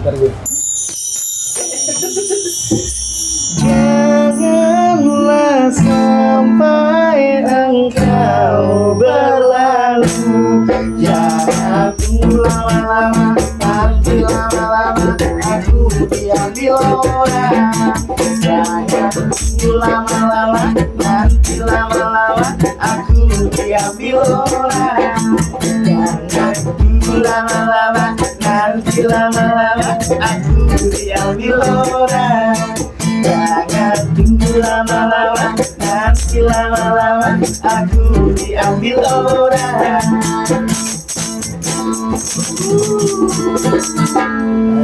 Ntar gue. Janganlah sampai engkau berlalu. Jangan tunggu lama-lama, nanti lama-lama aku diambil orang. Jangan tunggu lama-lama, nanti lama-lama aku diambil orang. Jangan tunggu lama-lama, nanti lama-lama aku diambil orang. Jangan tunggu lama-lama, nanti lama-lama aku diambil orang.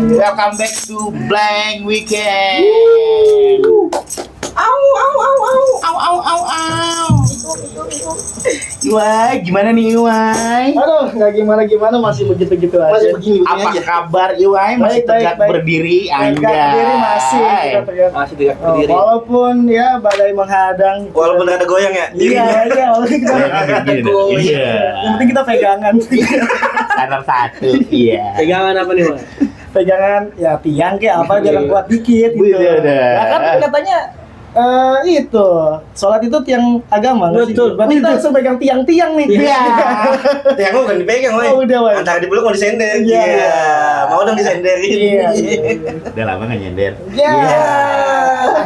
Welcome back to Blank Weekend. Au au au au. Au au au au. Iwai, gimana nih Iwai? Aduh, nggak gimana-gimana, masih begitu-gitu aja. Masih begini Apa aja. kabar Iwai? Masih Baik, tegak baik. berdiri Tegak anjay. berdiri masih kita tegak. Masih tegak Oh, berdiri. walaupun ya badai menghadang. Walaupun ada goyang ya. Iya, iya, walaupun kita Iya. yang penting kita pegangan. Standar satu, iya. Pegangan apa nih, Mas? Pegangan ya tiang kayak apa biar kuat dikit gitu. Iya, udah. Nah, kan katanya itu sholat itu tiang agama nggak sih? Betul. Berarti kita langsung pegang tiang-tiang nih. Iya. Tiang lu bukan dipegang, Woy. Oh, udah, Woy. Antara dipeluk mau disender. Iya. Iya. Mau dong disenderin. Iya. Udah lama nggak nyender. Ya.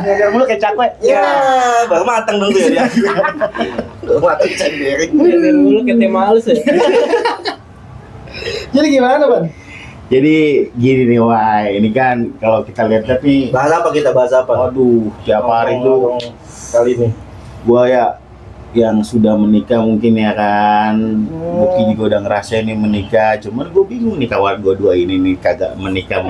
Nyender mulu kayak cakwe. Ya, baru matang dong tuh ya. Baru matang disenderin. Dari dulu kayak tema halus ya. Jadi gimana, Bang? Jadi gini nih Wai, ini kan kalau kita lihat nih, Bahas apa kita? Bahas apa? aduh, tiap hari tuh Kali ini. gua ya yang sudah menikah mungkin ya kan, Buki juga udah ngerasain nih menikah, cuman gue bingung nih kawan gue dua ini nih kagak menikah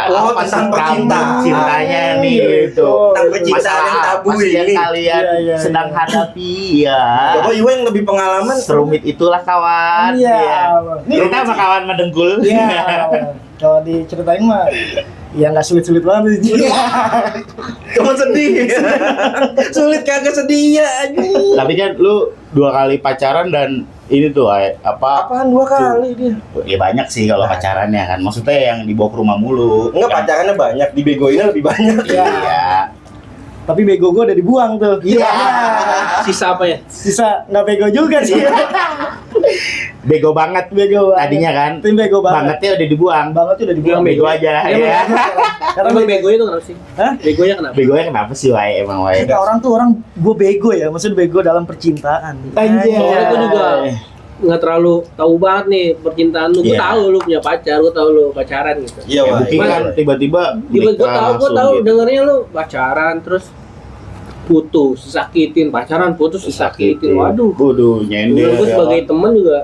Oh, apa sih tentang kamu percintaan. cintanya nih gitu, Tentang percintaan yang tabu apa sih yang ini. kalian Iya, iya, sedang iya. hadapi ya, Coba Iwa yang lebih pengalaman. serumit itulah kawan. Iya. Ya. Nih, Kita sama kawan Medengkul. Iya. Kalau diceritain mah ya nggak sulit-sulit banget sih. Cuma sedih. Sulit kagak sedih ya aja. Tapi kan lu 2 kali pacaran dan ini tuh apa? Apaan 2 kali dia? Ya banyak sih kalau pacarannya kan. Maksudnya yang dibawa ke rumah mulu. Enggak, Kan? pacarannya banyak, dibegoinnya lebih banyak. Iya. Tapi bego gue udah dibuang tuh. Iya. Sisa apa ya? Sisa nggak bego juga sih. Bego banget Bego banget. tadinya kan. Tim bego banget. Bangetnya udah dibuang. Banget udah dibuang. Bego aja Iya, ya. Karena Emang begonya tuh kenapa sih? Hah? Begonya kenapa? Begonya kenapa sih Wai emang Wai? Kata orang tuh orang gue bego ya, maksudnya bego dalam percintaan. Anjay. Soalnya gue juga nggak terlalu tahu banget nih percintaan lu. Gue Iya. tahu lu punya pacar, gue tahu lu pacaran gitu. Iya, Ya, Wah. Buki kan tiba-tiba Gue nikah tahu langsung gitu. dengernya lu pacaran terus putus, disakitin, pacaran putus, disakitin. Waduh. Waduh, nyender. Gue ya. sebagai teman juga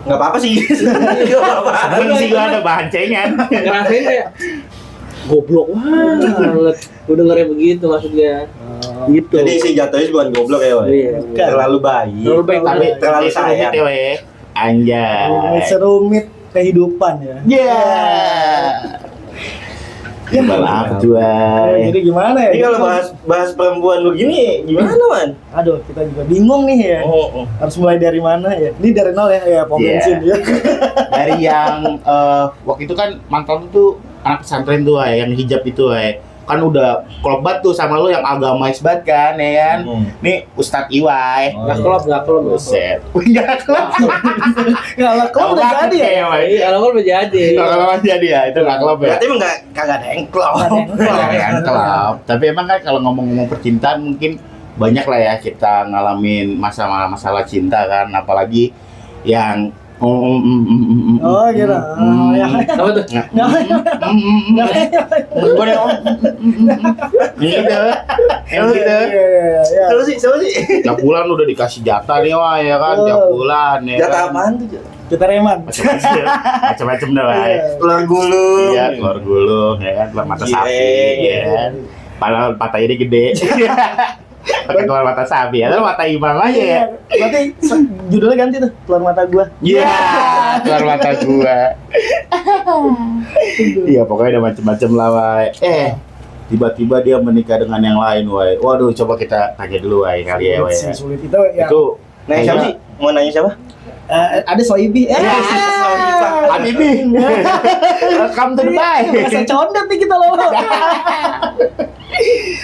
Enggak apa-apa sih. Enggak apa-apa. Seneng sih gua ada bahan cengan. ngerasain kayak goblok banget. Gue dengernya begitu maksudnya. Gitu. Jadi si jatuhnya bukan goblok ya, Wak. Iya. Terlalu baik. Terlalu baik, tapi bener. terlalu sayang. Ya, Wai. Anjay. Serumit kehidupan ya. Ya. Gimana apa tuh, Wai? Jadi gimana ya? Ini kalau bahas perempuan begini gimana, Man? Aduh, kita juga bingung nih ya. Oh. Harus mulai dari mana ya? Ini dari nol ya, ya pom Iya. bensin ya. Dari yang waktu itu kan mantan tuh anak pesantren tuh Wai, yang hijab itu Wai. Kan udah klobat tuh sama lu yang agamais banget kan ya kan. Nih Ustadz Iwai. Nggak klop. Buset. Enggak klop. Kalau kalau udah jadi ya. Wai. Kalau udah jadi. Kalau jadi ya itu enggak klop ya. Berarti emang kagak ada yang klop. Nggak yang klop. Tapi emang kan kalau ngomong-ngomong percintaan mungkin banyak lah ya kita ngalamin masalah cinta kan, apalagi yang Oh gitu. Ya. Apa tuh? Gue deh om gitu yang gitu Iya. Siapa sih? Siapa sih? tiap bulan udah dikasih jatah nih wah ya kan tiap bulan ya Jatah kan apaan tuh? Jat? Kita reman. macam-macam dah Wai. Iya. Telur gulung. Iya telur gulung ya kan telur mata sapi Iya. ya kan padahal matanya dia gede pakai telur mata sapi ya telur mata imam aja ya. Iya. Berarti judulnya ganti tuh, telur mata gua. Iya, keluar mata gua. Iya, pokoknya ada macam-macam lah, Wai. Tiba-tiba dia menikah dengan yang lain, Wai. Waduh, coba kita tanya dulu, Wai, kali ya, Wai. Sulit, sulit itu ya. Itu Nanya siapa sih? Mau nanya siapa? Ada Soibi. Ya, Habibi. Welcome to Dubai. Bahasa condet nih kita loh.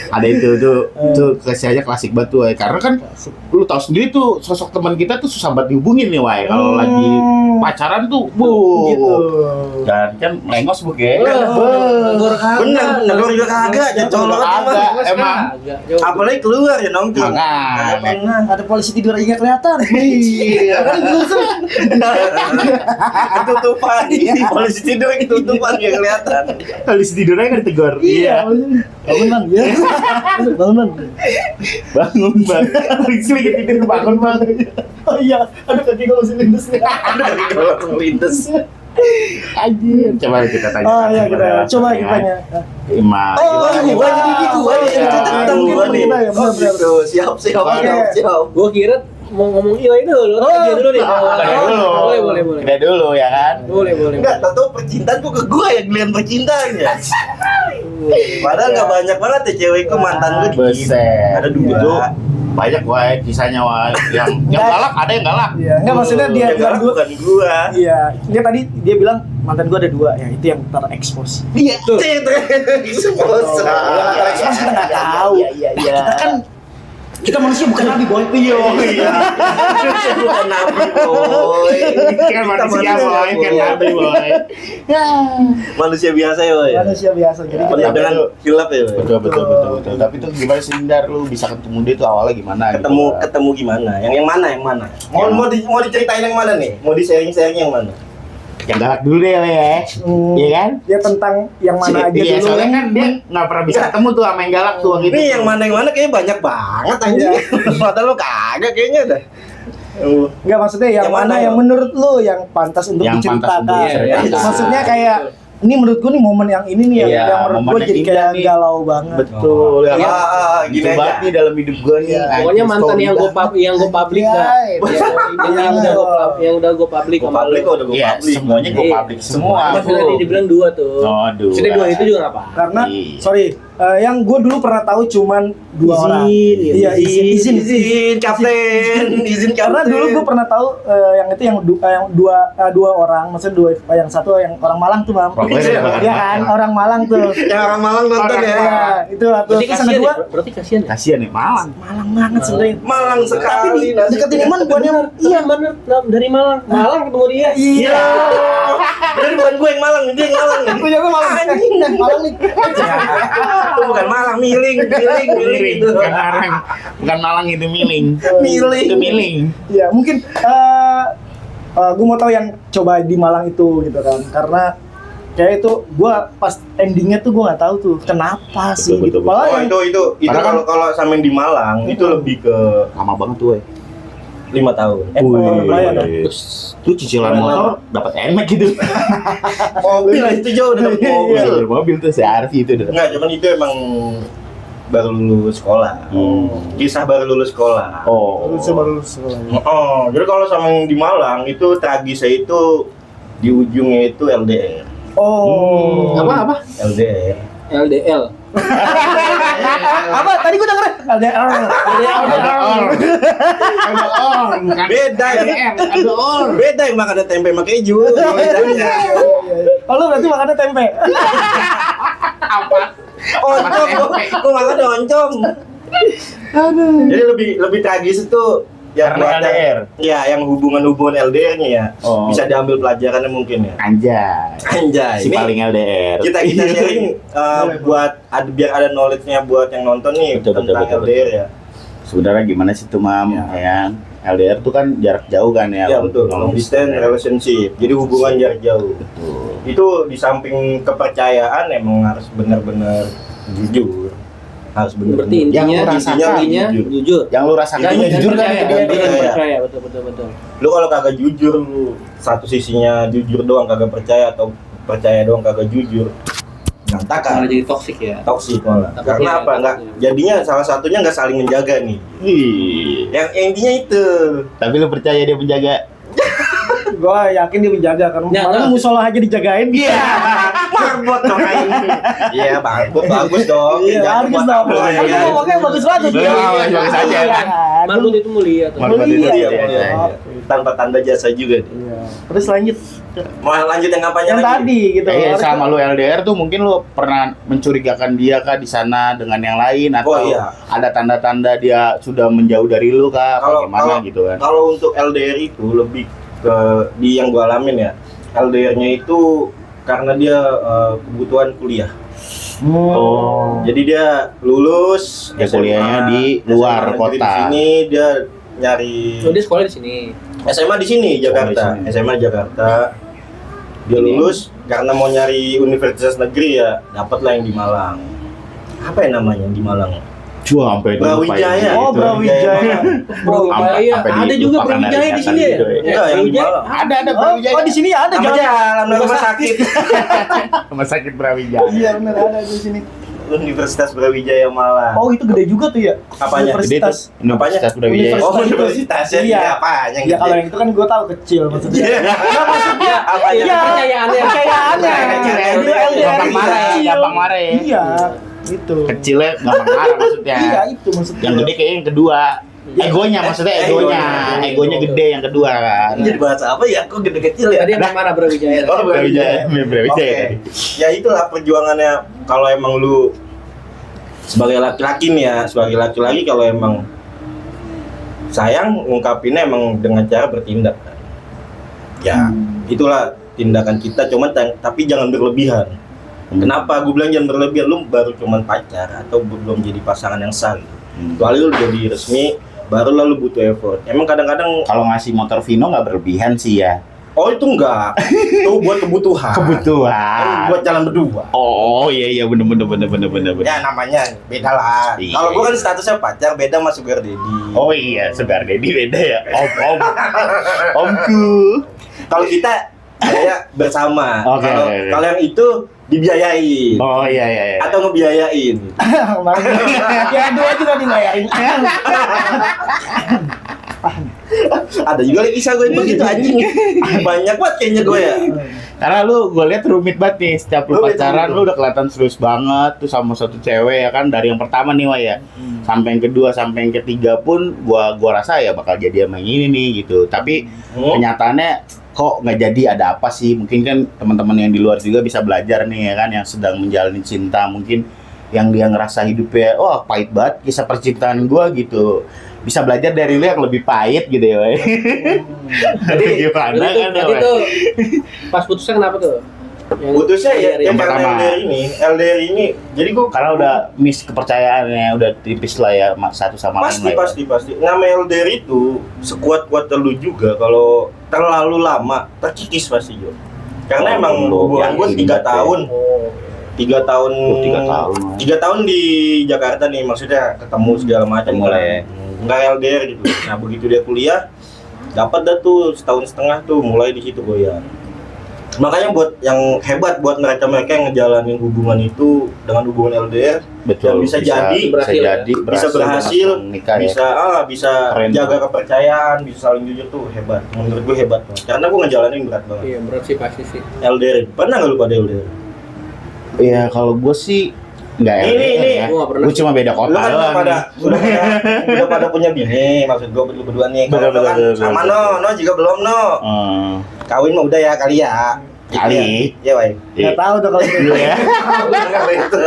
Ada itu tuh kesannya klasik banget tuh, Wai. Karena kan lu tahu sendiri tuh sosok teman kita tuh susah banget dihubungin nih, Wai. Kalau lagi pacaran tuh, Gitu. dan kan lengos bu ya. Bener, negor juga kagak, ya colok Kagak, emang. apalagi keluar ya nongkrong. Makanya. Pernah ada polisi tidur aja nggak kelihatan. Iya. Ketutupan, polisi tidur ketutupan nggak kelihatan. Habis tidurnya kan ditegur. Bangun bang, ya. Bangun bang. Bangun bang. Habis lagi tidur bangun bang. Oh iya, aduh kaki gue masih lindes nih. Kalau lindes. Anjir. Coba kita tanya. Oh iya kita coba kita tanya. Ima. Oh, Gua jadi gitu, gua nih Iya. tentang Iya, gua nih. iya, iya, Oh bener, gitu, siap. Gua kira mau ngomong Iwai dulu. Dia dulu nih. Boleh. Kita dulu ya kan. Boleh. Enggak, tahu percintaan kok ke gua yang giliran percintaannya. Padahal enggak banyak banget ya cewekku mantan gua dikit. Buset. Ada Itu dua. banyak Wai kisahnya Wai. Yang galak ada yang galak. Iya, enggak maksudnya dia Yang bilang galak dua. bukan gua. Iya, dia tadi dia bilang mantan gua ada dua, ya itu yang terekspos. Iya, expose. Yang terekspos kita nggak tahu. Iya. Kita kan kita manusia bukan nabi boy. Iya. Bukan nabi, boy. Kan manusia Boy, kan nabi Boy. Manusia biasa ya, boy. Manusia biasa. Jadi Penuh kita dengan hilaf ya, boy. Betul. Tapi itu gimana sih Dar, lu bisa ketemu dia tuh awalnya gimana? Ketemu gimana? Yang mana? Mau diceritain yang mana nih? Mau di sharing yang mana? Yang galak dulu deh ya. Iya kan? dia tentang yang mana aja Iya, dulu. soalnya kan dia nggak pernah bisa ketemu tuh sama yang galak tuh gitu. Ini yang mana kayaknya banyak banget anjing. Padahal lo kagak kayaknya dah. Enggak maksudnya yang Yang mana mana, yang Yo? menurut lu yang pantas untuk Yang pantas diceritakan. untuk diceritakan. Maksudnya kayak ini menurut gua nih momen yang ini nih Iya, yang menurut momen gua yang jadi indah kayak nih. galau banget. Betul. Ya, Gini gitu aja. banget nih dalam hidup gue nih. Iya. Pokoknya mantan yang gue publik Iya, dah. iya. Yang udah gue publik Gue sama publik lu. udah gue Iya, publik. semuanya gue Iya. publik semua. Mas tadi dibilang dua tuh. Oh, dua. Maksudnya dua itu juga nggak apa? Karena Iya. sorry, yang gue dulu pernah tahu cuman dua orang. Iya, izin. Izin Karena kapten. dulu gue pernah tahu yang itu yang dua orang, maksudnya yang satu yang orang Malang tuh, Mam. Pokoknya Iya kan, orang Malang tuh. yang orang Malang nonton ya. Iya, itu waktu Berarti kesana kasihan dua. ya? Berarti kasihan ya? Kasihan nih Malang. Malang banget sebenarnya. Malang Tapi sekali. di deketin Iman bukannya Iya bener, dari Malang. Malang ketemu dia. iya. Jadi bukan gue yang Malang, dia yang Malang. Gue juga Malang. Malang nih. Itu bukan Malang, miling Miling, gitu. bukan Malang itu miling. Miling. Itu miling. Iya, mungkin gue mau tahu yang coba di Malang itu gitu kan. Karena kayak itu gue pas endingnya tuh gue nggak tahu tuh kenapa sih Betul, gitu. betul. Malah Oh yang itu Padahal kalau sama yang di Malang itu lebih ke Lama banget tuh, 5 tahun. lumayan ya. Tuh cicilan motor dapat emek gitu. Mobil lah itu jauh dari mobil. Mobil, mobil tuh seharus itu udah. Enggak, cuman itu emang baru lulus sekolah. Kisah baru lulus sekolah. Oh. baru sekolah. Oh, jadi kalau sama yang di Malang itu tragisnya itu di ujungnya itu LDR. Oh. Apa? LDR. LDL. Apa? Tadi gue denger LDR. Beda ya. Beda yang makan tempe sama keju. Bedanya. Oh, lu berarti makannya tempe. Oncom, gua makan oncom. Jadi lebih tragis itu yang Karena buat LDR. Ya, yang hubungan harus benar. Berarti Yang intinya lu rasakan, jujur. Yang lu rasakan Intinya jujur kan percaya. ke dia. Iya. Percaya, betul. Lu kalau kagak jujur, lu satu sisinya jujur doang kagak percaya atau percaya doang kagak jujur, Malah berantakan. jadi toksik ya. Toksik malah. Takutnya, Karena apa? Enggak. takutnya. Jadinya salah satunya nggak saling menjaga nih. Ih. Yang intinya itu. Tapi lu percaya dia penjaga? Gue yakin dia menjaga karena Ya, kemarin tapi- musola aja dijagain. Iya, marbot dong aing. Iya, bagus dong. Iya, Jangan bagus buat dong. apa, Kan ya gua kan? ngomongnya bagus banget. Bagus, Iya, bagus aja. iya kan? Marbot itu mulia tuh. Marbot itu Iya, Iya, iya, iya, iya. tanpa tanda jasa juga. Iya. Terus lanjut Mau lanjut yang apanya yang lagi? tadi gitu. Iya, Harus- sama lu LDR tuh mungkin lu pernah mencurigakan dia kah di sana dengan yang lain atau iya. ada tanda-tanda dia sudah menjauh dari lu kah? Kalau Bagaimana gitu kan? Kalau untuk LDR itu lebih ke di yang gua alamin ya. LDR-nya itu karena dia kebutuhan kuliah. Oh. Jadi dia lulus Dia kuliahnya di luar SMA negeri kota. Di sini dia nyari Oh, dia sekolah di sini. SMA di sini Jakarta. di sini. SMA Jakarta. Dia Ini. lulus karena mau nyari universitas negeri ya, dapatlah yang di Malang. Apa ya namanya di Malang? Cua sampai Brawijaya. Oh, Brawijaya. Brawijaya. Ada juga Brawijaya di sini ya? Gitu ya. Enggak, yang di Brawijaya. Malang. Ada Oh, Brawijaya. oh, di sini ada Nama jalan. jalan rumah sakit. Rumah sakit Brawijaya. Iya benar ada di sini. Universitas Brawijaya Malang. Oh, itu gede juga tuh ya. Apanya? Gede tuh. Universitas. Universitas Brawijaya. Universitas. Oh, universitas ya. Iya. Iya, apa yang Ya kalau yang itu kan gue tahu kecil maksudnya. Iya. Enggak maksudnya Apa Iya, ya? kepercayaannya. kepercayaannya. Kecil, Itu LDR. LDR Gampang marah ya, kecil. gampang marah ya. Iya, itu. Kecilnya gampang marah maksudnya. Iya, itu maksudnya. Yang gede kayaknya yang kedua. Egonya maksudnya egonya. Egonya gede yang kedua kan. Ini jadi bahasa apa ya? Kok gede kecil ya? Tadi yang mana Brawijaya? Oh, Brawijaya. Brawijaya Oke. tadi. Ya itulah perjuangannya kalau emang lu sebagai laki-laki nih ya, sebagai laki-laki kalau emang sayang ngungkapinnya emang dengan cara bertindak. Ya, itulah tindakan kita cuman tapi jangan berlebihan. Kenapa gue bilang jangan berlebihan? Lu baru cuman pacar atau belum jadi pasangan yang sah. Kecuali lu jadi resmi, baru lalu butuh effort. Emang kadang-kadang Kalau ngasih motor Vino nggak berlebihan sih ya. oh itu enggak, itu buat kebutuhan. Kan Kebutuhan. buat jalan berdua. Oh iya bener. Ya namanya beda lah. Iya. Kalau gua kan statusnya pacar, beda sama sugar daddy. Oh iya, Sugar Daddy beda ya. Omku. Kalau kita kayak bersama. Oke, Kalau oke. kalau yang itu dibiayain Oh iya. atau ngebiayain. Ya dua juga dibayarin. Ada juga lagi kisah gue begitu anjing. Banyak banget kayaknya gue ya. Karena gue lihat rumit banget nih setiap lu Rumit, pacaran rumit. lu udah kelihatan serius banget tuh sama satu cewek ya kan dari yang pertama nih Wak ya. Sampai yang kedua sampai yang ketiga pun gua rasa ya bakal jadi sama yang ini nih gitu. Tapi kenyataannya kok nggak jadi, ada apa sih? Mungkin kan teman-teman yang di luar juga bisa belajar nih ya kan yang sedang menjalani cinta, mungkin yang dia ngerasa hidupnya wah pahit banget kisah percintaan gua gitu. Bisa belajar dari lu yang lebih pahit gitu ya. Wak. Jadi gimana kan? Jadi Wak? tuh pas putusnya kenapa tuh? Putusnya ya, yang karena pertama. LDR ini. Jadi gue Karena udah miss kepercayaannya, udah tipis lah ya satu sama lain lah ya. pasti. Nama LDR itu sekuat-kuat lu juga kalau terlalu lama terkikis pasti Jo. Karena Oh, emang belum. hubungan gue Yakin 3 banget ya. tahun. 3 tahun. Oh, 3 tahun. 3 tahun di Jakarta nih, maksudnya ketemu segala macam. Ketemu lah ya. Enggak LDR gitu. Nah begitu dia kuliah, dapat dah tuh setahun setengah tuh mulai di situ goyang. Makanya buat yang hebat buat mereka yang ngejalanin hubungan itu dengan hubungan LDR, Betul. yang bisa jadi, bisa berhasil, langsung nikah ya. bisa Keren. jaga kepercayaan, bisa saling jujur tuh hebat. Menurut gue hebat banget. Karena gue ngejalanin berat banget. Iya, berat sih pasti sih. LDR, pernah nggak lu pada LDR? Iya, kalau gue sih nggak Ini, ya. Gua nggak pernah. Gue cuma beda Lu kota kan doang. udah pada punya bini, maksud gue berdua nih. Kalau Betul, lu kan betul, sama betul. no juga belum no. Kawin mah udah ya kali ya. Kali. Ya, Wai. Nggak tahu tuh kalau itu. Dulu ya. Itu.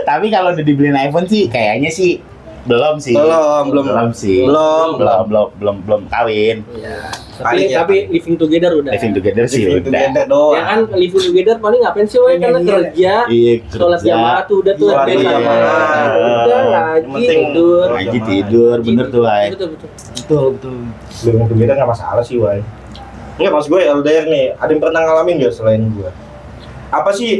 Tapi kalau udah dibeliin iPhone sih, kayaknya sih belum sih. Belum sih. Belum kawin. Iya. Paling ya, Tapi living together udah. Living together sih Living udah. together doang. Ya kan living together paling ngapain sih woy? Karena kerja, Iya, sholat jamaah tuh udah tuh Sholat bersama. jamaah. Udah Yang lagi penting tidur. Ngaji tidur, bener tuh, Wai. Betul. Betul. Living together nggak masalah sih, Wai. Enggak, maksud gue LDR nih, ada yang pernah ngalamin nggak selain gue? Apa sih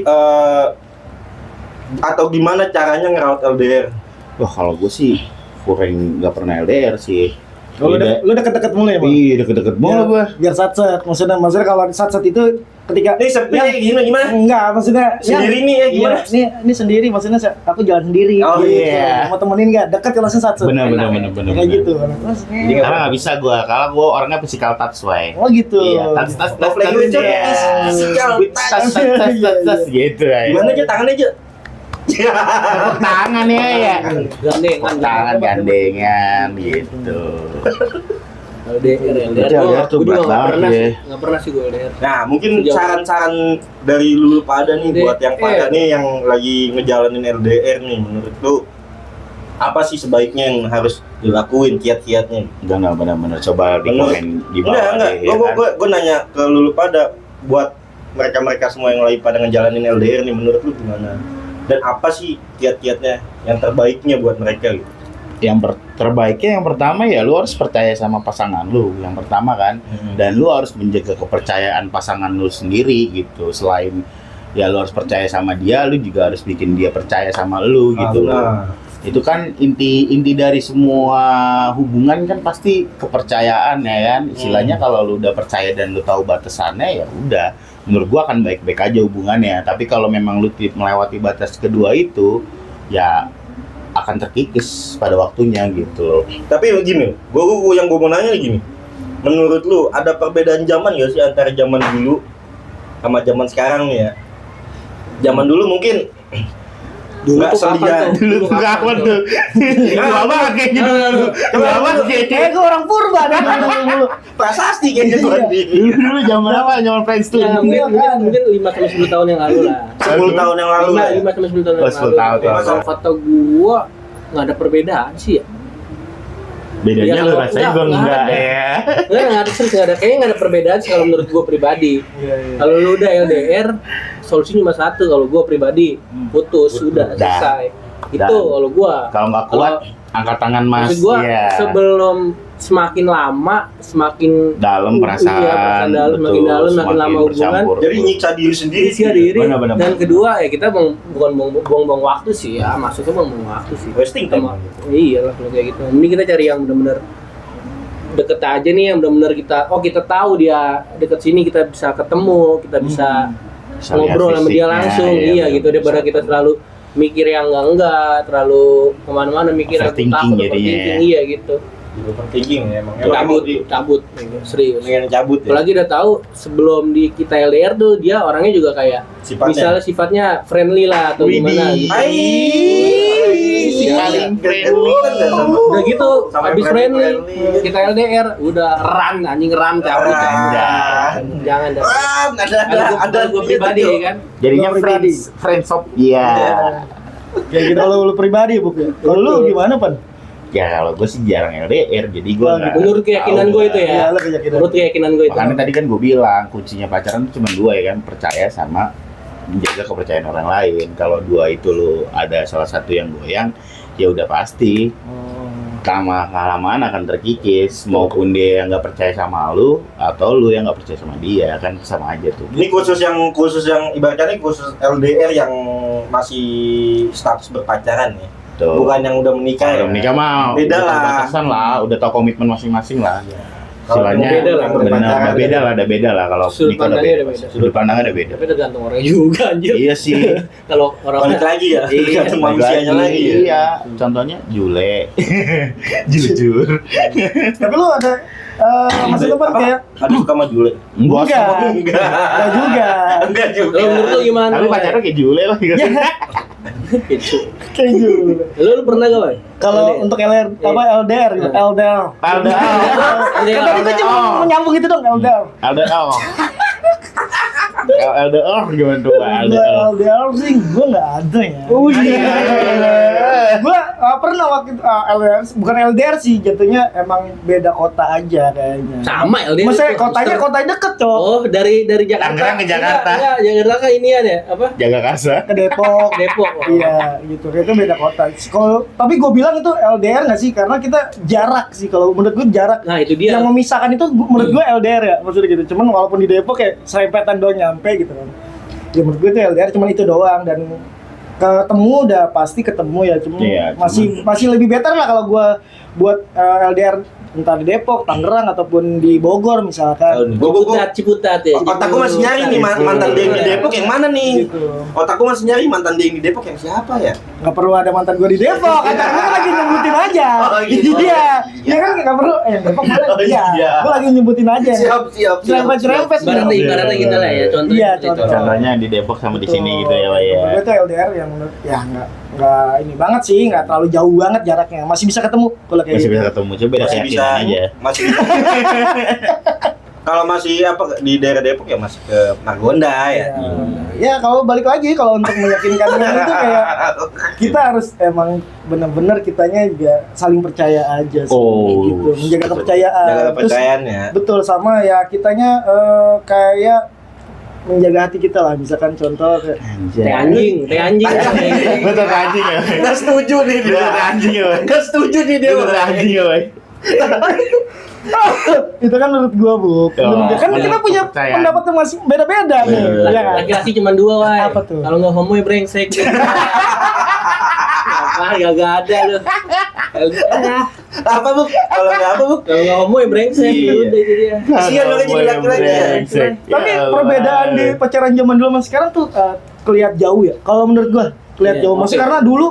atau gimana caranya ngerawat LDR? Wah, kalau gue sih kurang nggak pernah LDR sih. Lu Beda. lu deket-deket mulu ya, Bang? Iya, deket-deket mulu gua. Biar satset. Maksudnya kalau satset itu ketika Ini sepi ya, gimana? enggak, maksudnya Sendiri nih ya, gimana? Iya, ini sendiri, maksudnya aku jalan sendiri. Oh, gitu. iya. Mau temenin enggak? Dekat ya langsung satu. Bener. Kayak gitu. Terus Jadi Karena nggak bisa gue, kalau gue orangnya physical touch, way. oh gitu. Iya, tas Love language ya. physical Tas gitu ya. Gimana aja tangannya aja? Tangan ya. Gandengan. Tangan gandengan gitu. LDR LDR tuh gue juga berat nggak banget pernah ya. sih, nggak pernah sih gue LDR. Nah, mungkin Sejauh- saran-saran dari lu pada nih buat yang pada LDR. nih yang lagi ngejalanin LDR nih, menurut lu apa sih sebaiknya yang harus dilakuin kiat-kiatnya? Enggak benar-benar coba di komen di bawah Enggak. deh, ya kan? Gue nanya ke lu pada buat mereka semua yang lagi pada ngejalanin LDR nih, menurut lu gimana? Dan apa sih kiat-kiatnya yang terbaiknya buat mereka gitu? Yang terbaiknya yang pertama ya lu harus percaya sama pasangan lu yang pertama kan, dan lu harus menjaga kepercayaan pasangan lu sendiri gitu. Selain ya lu harus percaya sama dia, lu juga harus bikin dia percaya sama lu gitu loh. Nah, Itu kan inti dari semua hubungan kan pasti kepercayaan ya kan. Istilahnya kalau lu udah percaya dan lu tahu batasannya ya udah, menurut gua akan baik-baik aja hubungannya. Tapi kalau memang lu melewati batas kedua itu ya akan terkikis pada waktunya gitu loh. tapi gini, yang gue mau nanya gini, menurut lu ada perbedaan zaman gak sih antara zaman dulu sama zaman sekarang nih ya? Zaman dulu mungkin Dulu nggak tuh kapan sedia. tuh? Dulu tuh kapan tuh? Tua banget kayaknya dulu. Tua banget kayaknya. Kayak gue orang purba dah dulu. prasasti kayaknya tuh Dulu zaman apa? Zaman Friendster. Ya, mungkin 5-10 tahun yang lalu lah. 10 tahun yang lalu ya? 5-10 tahun yang Oh, 10 tahun, lalu. Kalau kata gua nggak ada perbedaan sih ya. Bedanya Ya, lu kalau rasanya gua nggak enggak ada. ya. Nggak ada serius, nggak ada. Kayaknya nggak ada perbedaan sih kalau menurut gua pribadi. Iya. Kalau lu udah LDR, solusinya cuma satu. Kalau gua pribadi, putus, udah Dah. selesai. Itu Dah. kalau gua. Kalau nggak kuat, angkat tangan Mas. Maksud gua Iya. sebelum semakin lama, semakin Dalam perasaan. iya, perasaan dalam, betul, makin dalam, makin semakin lama hubungan. bercampur. Jadi nyiksa diri sendiri isi diri. Benar. Dan kedua ya kita bukan buang-buang waktu sih ya, maksudnya buang-buang waktu sih. Wasting time. Iya lah kalau kayak gitu. Ini kita cari yang benar-benar deket aja nih, yang benar-benar kita tahu dia deket sini, kita bisa ketemu, kita bisa Bisa lihat ngobrol sama dia fisiknya, langsung, iya, iya benar, gitu, daripada bisa. kita selalu mikir yang enggak, terlalu kemana-mana mikir aku Overthinking takut, jadinya, overthinking, ya. iya gitu. Overthinking ya emang. Cabut, serius. Pengen cabut ya. Apalagi udah tahu sebelum di kita LDR tuh dia orangnya juga kayak Sifatnya. misalnya sifatnya friendly lah atau Widih. gimana gitu. Si paling friendly. Udah gitu Sampai habis friendly friendly. kita LDR udah anjing cabut. Ran. Jangan dah. Ada gue pribadi ya kan. Jadinya Gua pribadi. friends of iya. Kayak gitu kalau lu pribadi ya, Buk ya. Kalau lu gimana, Pan? Ya kalau gue sih jarang LDR, jadi gue Wah, nggak. Menurut keyakinan tahu gue lah. itu ya. Iya, lu keyakinan. Menurut keyakinan gue itu. Makanya tadi kan gue bilang kuncinya pacaran tuh cuma dua ya kan, percaya sama menjaga kepercayaan orang lain. Kalau dua itu lo ada salah satu yang goyang, ya udah pasti lama-kelamaan akan terkikis. Maupun dia yang nggak percaya sama lu atau lu yang nggak percaya sama dia, kan sama aja tuh. Ini khusus yang ibaratnya khusus LDR yang masih status berpacaran ya. Tuh. Bukan yang udah menikah. Kalau ya. menikah mah Beda udah lah. batasan lah, udah tahu komitmen masing-masing lah. Kalau Istilahnya beda lah, benar, ada beda lah kalau Sudut nikah udah pandangnya beda. ada beda. Sudut pandangnya ada beda. Tapi tergantung orang juga anjir. Iya sih. Kalau orang Balik lagi ya. Tergantung manusianya lagi ya. Iya, contohnya Jule. Jujur. Tapi lu ada maksud lu, Pan, Apa? kayak Ada suka sama Jule? Enggak. enggak. Enggak juga. Enggak juga. Kalau menurut lu gimana? Tapi pacarnya kayak Jule lah. Gitu. Kayak gitu. Lu pernah gak, Boy? Kalau untuk LDR apa LDR gitu, LDR. LDR. Kan tadi gue cuma menyambung itu dong, LDR. LDR. LDR gimana tuh? LDR. LDR sih gue nggak ada ya. Oh iya. Gue pernah waktu itu LDR, bukan LDR sih, jatuhnya emang beda kota aja kayaknya. Sama LDR. Maksudnya itu. kotanya deket, Cok. Oh, dari Jakarta. Tangerang ke Jakarta. Enggak, Jakarta kan inian ya, apa? Jaga kasa. Ke Depok. Depok. Oh. Iya, gitu. Itu beda kota. Kalau tapi gue bilang itu LDR nggak sih? Karena kita jarak sih. Kalau menurut gue jarak. Nah, itu dia. Yang memisahkan itu menurut gue LDR ya, maksudnya gitu. Cuman walaupun di Depok kayak serempetan doang nyampe gitu kan. Ya menurut gue itu LDR cuman itu doang, dan ketemu udah pasti ketemu ya, cuman Iya, masih lebih better lah kalau gue buat LDR entah di Depok, Tangerang ataupun di Bogor misalkan. Ciputat ya. Otakku masih nyari nih mantan dia yang di Depok yang mana nih? Gitu. Otakku masih nyari mantan dia yang di Depok yang siapa ya? Nggak perlu ada mantan gue di Depok, kan gue lagi nyebutin aja. Oh, gitu. Iya, iya kan nggak perlu. Depok mana? Oh, Iya, iya. gue lagi nyebutin aja. Siap. Cerempet. Ibaratnya kita lah ya contohnya. Iya, gitu. contoh. Contohnya di Depok sama di sini gitu ya, Pak ya. Gue tuh LDR yang menurut ya nggak ini banget sih, nggak terlalu jauh banget jaraknya. Masih bisa ketemu kalau kayak Masih gitu. bisa ketemu, coba beda Masih bisa keyakinan aja. masih bisa. Kalau masih di daerah Depok ya masih ke Margonda ya. Ya kalau balik lagi kalau untuk meyakinkan orang itu kayak kita harus emang benar-benar kitanya juga saling percaya aja sih, Oh, gitu, menjaga kepercayaan. Jaga Terus, kepercayaan ya. betul, sama ya kitanya kayak menjaga hati kita lah, misalkan contoh kayak Teh anjing. Betul anjing ya. Nggak setuju nih dia. Betul anjing ya. Nggak setuju nih dia. Betul anjing ya, Pak. itu kan menurut gua Bu. Kan kita punya kepercayaan. pendapat yang masih beda-beda nih, ya kan? Laki-laki cuma 2, Wai. Apa tuh? Kalau nggak homo ya brengsek. Apa gak ada lu. Apa Bu? Kalau nggak apa Bu? Kalau nggak homo ya brengsek. Iya. Udah itu dia. Kasihan banget jadi laki-laki ya. Tapi perbedaan di pacaran zaman dulu sama sekarang tuh kelihatan jauh ya. Kalau menurut gua kelihatan Iya, jauh. Maksudnya oke. karena dulu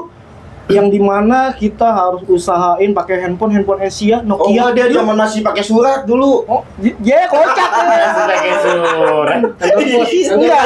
yang dimana kita harus usahain pakai handphone Asia, Oh Nokia. dia zaman masih pakai surat dulu. Oh, ya kocak. Pakai surat. Enggak,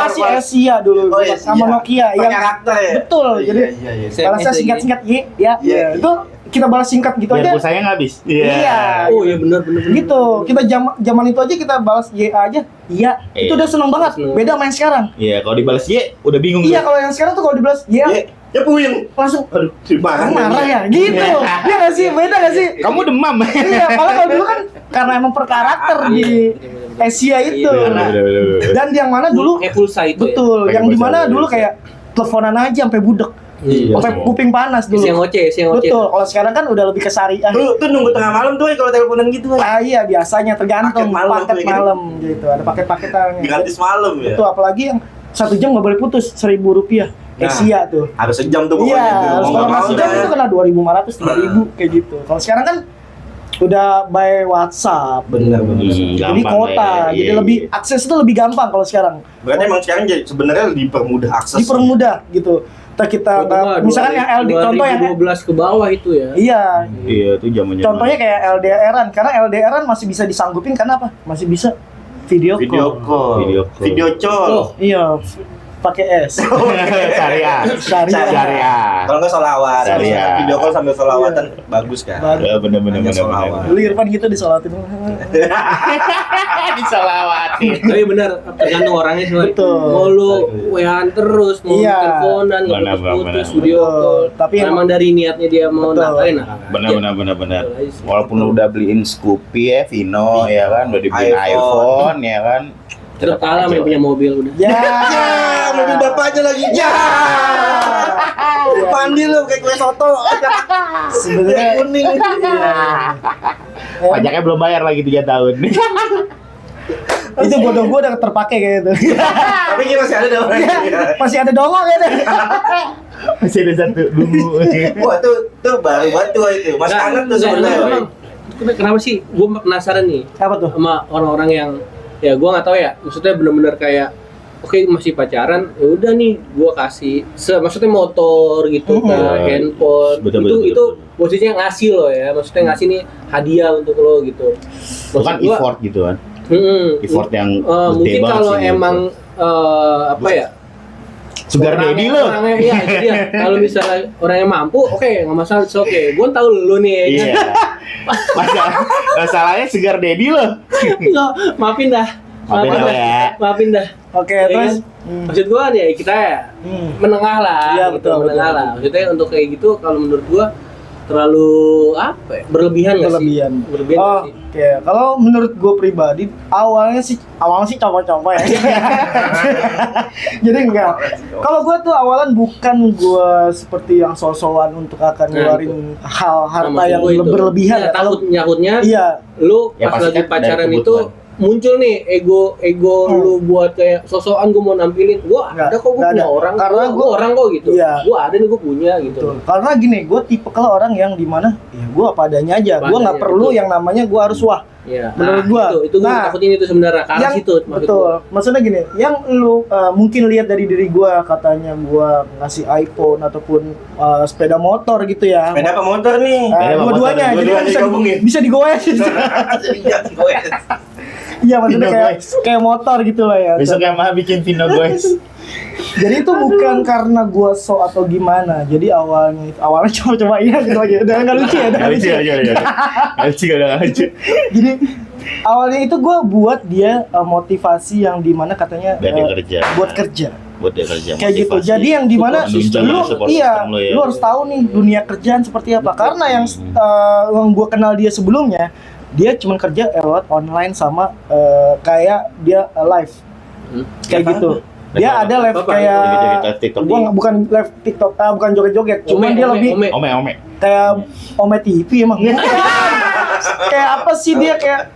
masih Asia dulu Oh, iya, sama iya. Nokia Pakai yang karakter ya. betul. Jadi Iya. balasnya singkat-singkat ya. Iya, Ya, itu kita balas singkat gitu Biar aja. pulsanya nggak habis. Iya. Oh iya benar. Gitu. Kita zaman itu aja kita balas YA aja. Iya. Itu udah seneng banget. Seneng. Beda main sekarang. Iya, kalau dibalas Y udah bingung. Iya, kalau yang sekarang tuh kalau dibalas YA Ya puyeng. langsung Aduh, kamu marah ya? Gitu. Iya nggak sih? Beda nggak sih? Kamu demam. Iya, malah kalau dulu kan karena emang per karakter di Asia itu. Iya, Dan yang mana dulu Kayak pulsa itu. betul, Pakai yang pulsa, dimana pakai dulu pulsa. kayak teleponan aja sampai budek, Iya. sampai kuping panas dulu. Siang oce. Betul. Kalau sekarang kan udah lebih ke syariah. Lu tuh nunggu tengah malam tuh kalau teleponan gitu. Iya, biasanya tergantung Paket malam paket tuh, gitu. malam gitu. Ada paket-paketan. Gratis malam ya. Betul, apalagi yang 1 jam nggak boleh putus, Rp1.000. Nah. Asia tuh. Harus sejam tuh pokoknya. Iya, tuh. harus Mau kalau nggak masih mau jam dah. itu kena 2.500, 3.000 kayak gitu. Kalau sekarang kan udah by WhatsApp. Bener. Jadi kota, jadi lebih akses itu lebih gampang kalau sekarang. Berarti emang sekarang jadi sebenarnya dipermudah akses. Dipermudah gitu. Kita misalkan yang LD contoh yang 2012 ke bawah itu ya. iya. Iya, itu zamannya. Contohnya kayak LDR-an, karena LDR-an masih bisa disanggupin karena apa? Masih bisa video Video call. call. Video call. Video call. Oh. Iya, pakai S. Syariah. Syariah. Kalau nggak sholawat, Syariah. video call sambil sholawatan bagus kan. Bagus. Ya bener-bener Hanya bener-bener. sholawat. Dulu Irfan gitu disolatin. Disalawatin. Tapi benar tergantung orangnya sih. Wai. Betul. Mau lu WA-an terus, mau Iya. teleponan, nggak Benar, putus-putus, benar. video Betul. call. Tapi Memang dari niatnya dia mau Betul. nakarin. Benar. Walaupun lu udah beliin Scoopy ya, Vino ya kan, udah dibeliin iPhone ya kan. Tetap kalah main punya mobil udah. Ya. Ya, mobil bapaknya lagi. Ya. Mandi lu kayak kue soto. Sebenarnya kuning. Pajaknya belum bayar lagi 3 tahun. itu bodoh gua udah terpakai kayak gitu. Tapi ini masih ada dong. Masih ada dongeng kayaknya. Masih ada 1 dulu. Wah, tuh baru batu itu. Masih Nggak, hangat tuh nggak, sebenarnya. emang. Kenapa sih? Gue penasaran nih Apa tuh? sama orang-orang yang ya gue nggak tahu ya. Maksudnya bener-bener kayak oke masih pacaran, ya udah nih gue kasih, maksudnya motor gitu kan, handphone, Betul. itu posisinya ngasih lo ya, maksudnya ngasih nih hadiah untuk lo gitu. Bukan Maksud gua, effort gitu kan. Effort yang mungkin banget kalau sih, emang apa ya? Sugar daddy lo. Orangnya iya itu dia. Kalau misalnya orangnya mampu, oke nggak masalah, oke. Gue tahu lu nih ya. Iya. Masalahnya sugar daddy lo. Nggak, maafin dah. Maafin dah. Oke, Ya terus kan? Maksud gua ya kita ya menengah lah, Iya, gitu, betul, menengah betul. lah. Maksudnya untuk kayak gitu kalau menurut gua terlalu apa ya? Berlebihan nggak sih? Berlebihan nggak Oh, sih? oke. Kalau menurut gue pribadi, awalnya sih coba-coba ya. Jadi enggak. Kalau gue tuh awalan bukan gue seperti yang so-soan untuk akan ngeluarin hal harta Nah, maksud yang gua itu. berlebihan Ya, ya. Kalau takut nyakutnya iya, lu Ya, pas pasti lagi kan dari pacaran itu kebutuhan. muncul nih ego lu buat kayak sosokan gue mau nampilin, gue Nggak, ada kok, gue nggak punya ada. orang, Karena gue orang kok gitu, Iya. gue ada nih, gue punya gitu. Betul. Karena gini, gue tipe kalau orang yang dimana ya gue apa adanya aja, gue nggak Padanya, perlu betul. yang namanya gue harus wah. Ya, Menurut gua. itu gue Nah, takutin itu sebenarnya karena yang situ maksud betul, gua. maksudnya gini, yang lu mungkin lihat dari diri gue katanya gue ngasih iPhone ataupun sepeda motor gitu ya. Sepeda apa motor nih? Sepeda apa Dua-duanya, motor? jadi Dua-duanya kan digabungin. bisa digoes. Iya, goes. Iya maksudnya Vino kayak motor gitu lah ya. Besok yang mah bikin Vino guys. Jadi itu bukan karena gua sok atau gimana. Jadi awalnya coba-coba iya gitu aja. Udah nggak lucu ya, udah nggak lucu. Gak lucu. Jadi awalnya itu gua buat dia motivasi yang dimana katanya Biar dia kerja. buat kerja. Buat dia kerja. Kayak gitu. motivasi. Jadi yang dimana Support system, lu support iya, system lu ya. lu harus tahu nih dunia kerjaan seperti apa. Karena yang gua kenal dia sebelumnya, dia cuma kerja lewat online sama kayak dia live. Kayak Apa? gitu. Dia ada live Apa? kayak Joget-joget TikTok. gua bukan live TikTok, bukan joget-joget, cuman dia lebih Ome. kayak Ome TV emang. Kayak apa sih dia kayak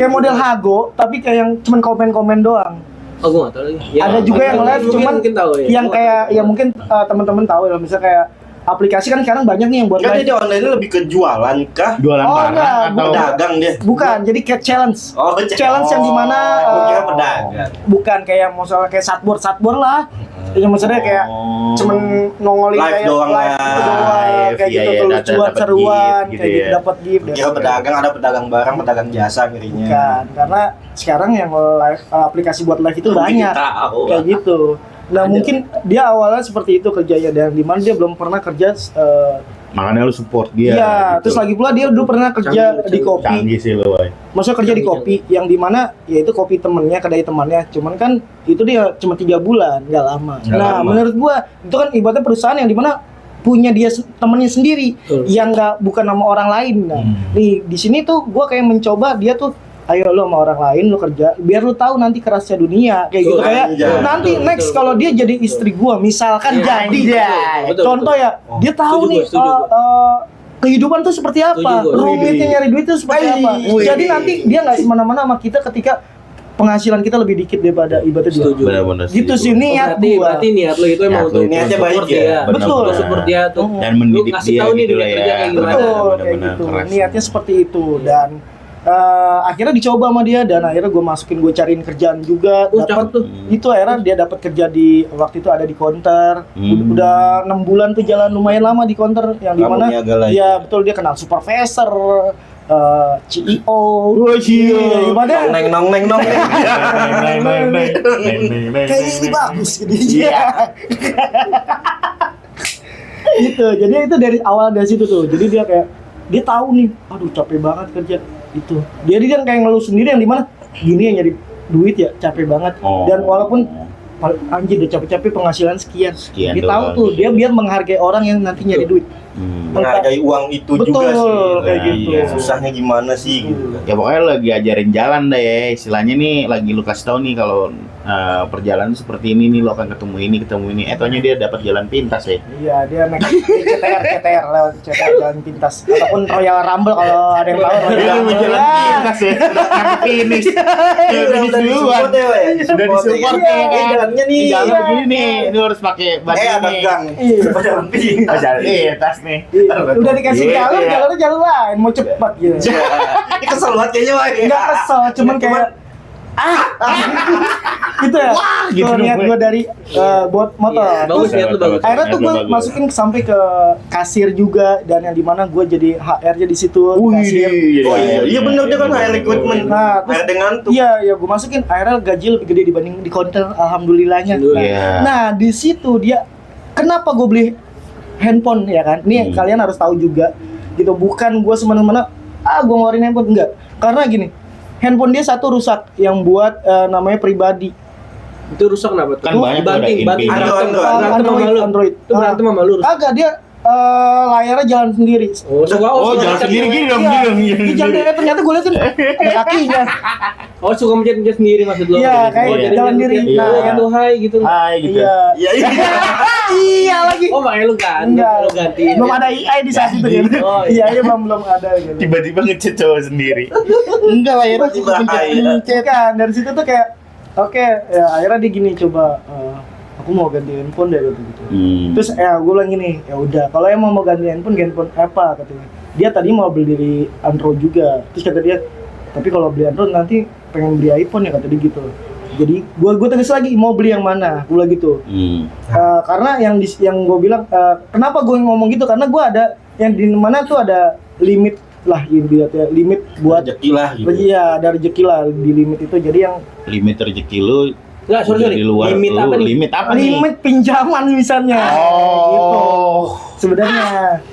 model Hago tapi kayak yang cuman komen-komen doang. Oh, gue nggak tahu lagi. Ya, Ada juga yang live cuman mungkin tahu ya. yang kayak ya mungkin teman-teman tahu ya, misalnya kayak aplikasi kan sekarang banyak nih yang buat Kan live. dia online lebih ke jualan kah? Jualan Oh, barang enggak, atau Pedagang dia. Bukan, jadi kayak challenge. Oh, Challenge yang dimana Gua kira pedagang. bukan kayak misalnya kayak satbor lah. Ya maksudnya kayak cuman nongolin Live kayak doang live lah. itu doang Live, kayak iya, gitu iya, kelucuan dapat seruan gift gitu kayak gitu ya. dapat gift dan Kira sebagainya. pedagang, ada pedagang barang, pedagang jasa ngirinya. Bukan, karena sekarang yang live aplikasi buat live itu banyak Tahu. kayak gitu. Nah mungkin dia awalnya seperti itu kerjanya dan dimana dia belum pernah kerja. makanya lu support dia. Iya, gitu. terus lagi pula dia dulu pernah kerja Canggih, di kopi. Canggih sih lu, woy. Maksudnya kerja di kopi yang dimana ya itu kopi temennya, kedai temannya. Cuman kan itu dia cuma 3 bulan, nggak lama. Nggak Nah lama. menurut gua itu kan ibaratnya perusahaan yang dimana punya dia temennya sendiri, Betul. yang nggak bukan sama orang lain. Nah, nih di sini tuh gua kayak mencoba dia tuh, ayo lu sama orang lain lu kerja, biar lu tahu nanti kerasnya dunia kayak gitu Betul, kayak anjay. nanti Betul, next betul, kalau dia jadi istri gua misalkan Iya, jadi betul, betul, contoh ya Oh, dia tahu setuju nih gua, setuju kehidupan tuh seperti apa, Setuju gua. rumitnya nyari duit tuh seperti apa. Jadi nanti dia nggak semena-mena sama kita ketika penghasilan kita lebih dikit daripada ibaratnya dia. Setuju. Benar-benar Gitu setuju. sih niat gua. Berarti niat lo itu emang Niat untuk lu niatnya support baik ya. dia. Betul. Lu support dia tuh. Dan Lu mendidik ngasih dia tahu nih gitu dunia lah kerja ya. kayak gimana. Betul, kayak Benar-benar gitu. keras. Niatnya seperti itu dan akhirnya dicoba sama dia dan akhirnya gue masukin, gue cariin kerjaan juga, Cakep dapat tuh. itu akhirnya dia dapat kerja di waktu itu ada di counter. Udah 6 bulan tuh jalan lumayan lama di counter yang dimana Rambutnya agak lagi. ya betul dia kenal supervisor, CEO. Wah, CEO. Iya, gimana? Nong neng. Kayaknya ini bagus gitu. Iya. Gitu. Jadi itu dari awal dari situ tuh. Jadi dia kayak dia tahu nih, aduh capek banget kerja itu. Jadi dia kayak ngeluh sendiri yang dimana gini yang nyari duit ya capek banget. Oh. Dan walaupun anjir udah capek-capek penghasilan sekian. Sekian Dia tahu doang, tuh gitu. dia biar menghargai orang yang nanti nyari duit. Menghargai uang itu Betul, juga sih. kayak gitu. Iya, susahnya gimana sih gitu kan. Ya pokoknya lu lagi ajarin jalan deh ya. Istilahnya nih lagi lu kasih tahu nih kalau perjalanan seperti ini nih lu akan ketemu ini. Taunya dia dapat jalan pintas ya. Iya, dia naik CTR lewat CTR jalan pintas ataupun Royal Rumble kalau ada yang tahu Royal Dia mau Rumble. jalan Ya. pintas ya. Sampai finish. Dia finish duluan. disupport ya, Wei. Sudah disupport Iya, ya kan. jalannya nih. Jalan Iya. begini nih. Lu harus pakai ban Ada ini. gang. Iya. Jalan pintas. Oh, jalan pintas nih. Udah dikasih Iya, jalan, iya. jalannya jalan lain, mau cepat gitu. Ini kesel banget kayaknya, Wei. Enggak kesel, cuman kayak gitu ya. gitu Tuh niat dong, gue dari buat motor. Iya, bagus Terus niat lu bagus. akhirnya tuh gue Bagus. masukin sampai ke kasir juga dan yang dimana gue jadi HR-nya di situ Wih, kasir. Oh iya benar dia kan high recruitment. Nah, terus- High dengan tuh. Iya, ya gue masukin akhirnya gaji lebih gede dibanding di counter, alhamdulillahnya. Iya. Nah, di situ dia kenapa gue beli handphone ya kan? Nih kalian harus tahu juga gitu, bukan gue semena-mena gue ngeluarin handphone, enggak. Karena gini, handphone dia satu rusak yang buat namanya pribadi. Itu rusak kenapa tuh? Kan banyak tuh ada banting, banting Infinix. berantem, Android, berantem sama lu. Android. Itu berantem sama lu. Agak dia layarnya jalan sendiri. Oh, suka Oh, suka jalan mencet sendiri cewek. gini dong, Iya, gini dong, di jalan dia ternyata gue liatin ada kakinya. Oh, suka mencet sendiri maksud lo. Iya, kayak oh, jadi jalan dia diri. mencet, Nah, oh, itu hai gitu. Hai gitu. Iya. Iya iya. Iya lagi. Oh, makanya lu ganti. Enggak. Lu gantiin. Belum ada AI di saat itu kan. Oh, Iya, iya belum ada gitu. Tiba-tiba ngechat cowok sendiri. Enggak lah ya, Tiba-tiba Chat kan dari situ tuh kayak oke, ya akhirnya dia gini coba aku mau ganti handphone deh gitu. Terus gue bilang gini, ya udah kalau emang mau ganti handphone apa katanya. Dia tadi mau beli Android juga. Terus kata dia, tapi kalau beli Android nanti pengen beli iPhone ya kata dia gitu. Jadi gue tegas lagi mau beli yang mana, gue bilang gitu. Karena yang gue bilang kenapa gue ngomong gitu karena gue ada yang di mana tuh ada limit lah ini ya limit buat rezeki lah gitu. Iya, ada rezeki lah di limit itu. Jadi yang Limit rezeki lu Enggak, sorry. di luar Limit lu, apa nih? limit apa nih? limit pinjaman misalnya. Gitu. Sebenarnya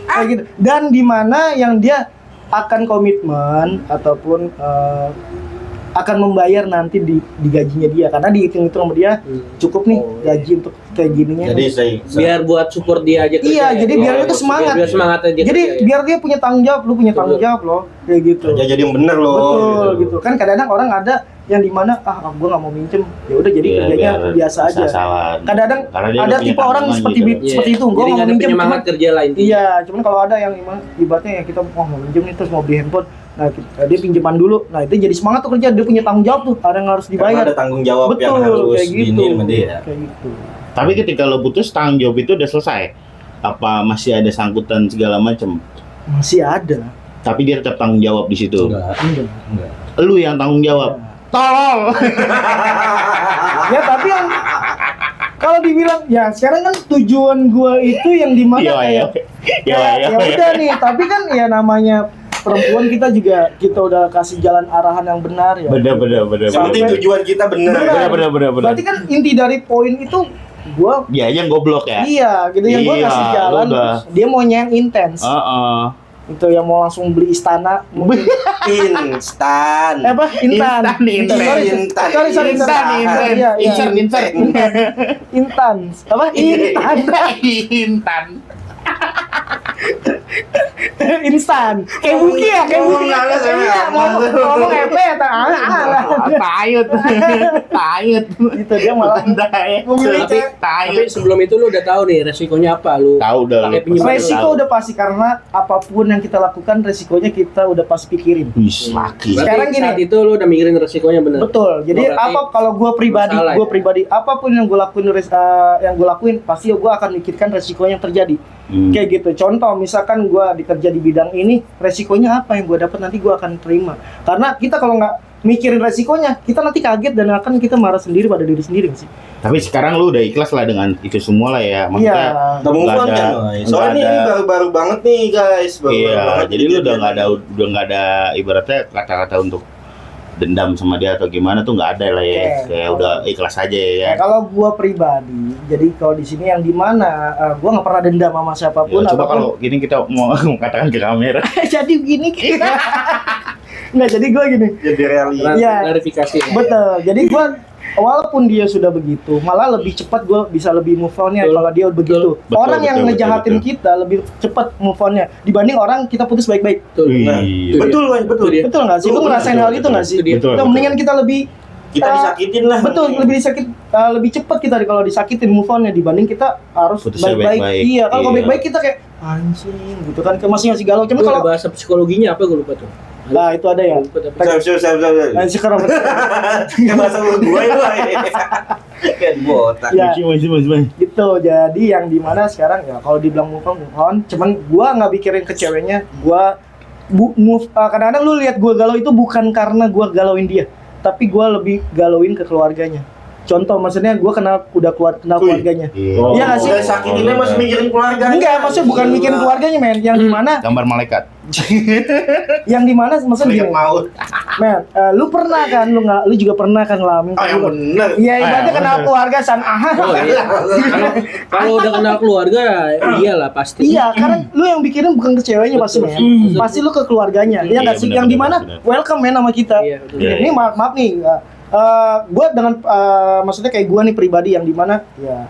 kayak gitu. Dan di mana yang dia akan komitmen ataupun akan membayar nanti di gajinya dia karena dihitung-hitung sama dia cukup nih gaji untuk kayak gininya. Jadi Biar buat support dia aja kerja. Iya, ya. jadi biar itu semangat. Biar semangat aja. Jadi kerja, ya. biar dia punya tanggung jawab, lu punya tanggung jawab loh, kayak gitu. kerja jadi yang bener loh. Betul gitu. Kan kadang-kadang orang ada yang dimana gua nggak mau minjem, ya udah jadi Iya, kerjanya biar biasa aja. asal-asalan. Kadang-kadang Karena dia ada udah punya tipe orang tanggungan seperti gitu. Iya. seperti itu, gua Jadi mau nggak ada minjem penyemangat cuman- kerja lain. Iya, cuman kalau ada yang ibaratnya ya kita mau minjem nih terus mau beli handphone, nah dia pinjaman dulu, nah itu jadi semangat tuh kerja, dia punya tanggung jawab tuh, ada yang harus Karena dibayar. ada tanggung jawab Betul, yang harus kayak gitu. diinin sama dia. Kayak gitu. Tapi ketika lo putus tanggung jawab itu udah selesai. Apa masih ada sangkutan segala macam? Masih ada. Tapi dia tetap tanggung jawab di situ. Enggak. Enggak. Lu yang tanggung jawab. Tolol. Ya tapi yang kalau dibilang ya sekarang kan tujuan gua itu yang dimana Iya, kayak iya. ya udah nih, tapi kan ya namanya perempuan kita udah kasih jalan arahan yang benar ya. Bener. Yang penting tujuan kita bener. Bener. Berarti kan inti dari poin itu gua Dia aja yang goblok ya. iya gitu yang gua Iya, kasih jalan lu udah. terus dia maunya yang intens. Itu yang mau langsung beli istana mungkin Instan. apa intan Instan. sorry Instan. sorry Instan. Iya, iya. Intan apa Intan. instan kayak buki ya kayak buki iya ngomong epe Tayut. gitu dia malah memilih Tapi sebelum itu lu udah tahu nih resikonya apa lu. Tahu udah pakai lu. pinjaman. resiko udah pasti karena apapun yang kita lakukan resikonya kita udah pasti pikirin. Wis laki. Berarti Sekarang gini. saat itu lu udah mikirin resikonya bener. Betul. Jadi Berarti apa kalau gue masalah ya? pribadi apapun yang gue lakuin pasti gue akan mikirkan resikonya yang terjadi. Kayak gitu. Contoh misalkan gue dikerja di bidang ini, resikonya apa yang gue dapat nanti gue akan terima. Karena kita kalau nggak mikirin resikonya, kita nanti kaget dan akan kita marah sendiri pada diri sendiri nggak sih. Tapi sekarang lu udah ikhlas lah dengan itu semua lah ya. Maksudnya Iya. Udah move on nggak ada- kan, Boy? nggak Soalnya ini ada- baru-baru banget nih guys. Baru-baru Iya, banget jadi lu udah kejadian. nggak ada ibaratnya kata-kata untuk dendam sama dia atau gimana tuh nggak ada lah ya. Oke. Kayak udah ikhlas aja ya. Nah, kalau gue pribadi, jadi kalau di sini yang dimana gue nggak pernah dendam sama siapapun. Ya, coba ataupun- kalau gini kita mau katakan ke kamera. jadi begini nggak jadi gue gini. Jadi realita. Iya. Klarifikasi. Ya. Betul. Jadi gua walaupun dia sudah begitu, malah lebih cepat gua bisa lebih move on-nya Betul. kalau dia begitu. Betul, Orang yang betul, ngejahatin betul. kita lebih cepat move on-nya dibanding orang kita putus baik-baik. Betul. Nah, Iya. betul, Boy, betul. Itu dia. Betul nggak sih? Lu Betul, ngerasain betul, hal itu betul. nggak sih? Itu dia. Betul, Itu betul. mendingan kita lebih Kita disakitin lah. betul, lebih cepat kita kalau disakitin move on-nya dibanding kita harus Putusnya baik-baik. baik-baik. Iya, kalau Iya. baik-baik kita kayak anjing gitu kan, masih galau. Cuma Itu kalau ada bahasa psikologinya apa gue lupa tuh. nah itu ada ya. Lupa, tapi- Siap. Nah, sekarang Kayak bahasa mulut gue itu lah. Kayak botak. Ya. Masih. gitu. Jadi yang dimana sekarang ya kalau dibilang move on, cuman gua nggak mikirin ke ceweknya, gua kadang-kadang lu lihat gua galau itu bukan karena gua galauin dia, tapi gua lebih galauin ke keluarganya. Contoh maksudnya gua kenal keluarganya. Iya. Iya nggak sih? Udah sakitinnya masih mikirin keluarga. Enggak, maksudnya bukan mikirin keluarganya, men. Yang dimana Gambar malaikat. maksudnya Malaikat gini, maut. men, lu pernah kan, lu juga pernah kan ngalamin Oh, yang bener. Iya, ibaratnya kenal keluarga san Oh, iya. Kalau udah kenal keluarga, iyalah pasti. Iya, karena lu yang mikirin bukan ke ceweknya pasti, men. Pasti lu ke keluarganya. Ya nggak sih? benar, Yang benar, dimana benar. welcome men sama kita. Iya, betul. Iya, Ini maaf nih, gue dengan maksudnya kayak gue nih pribadi yang dimana ya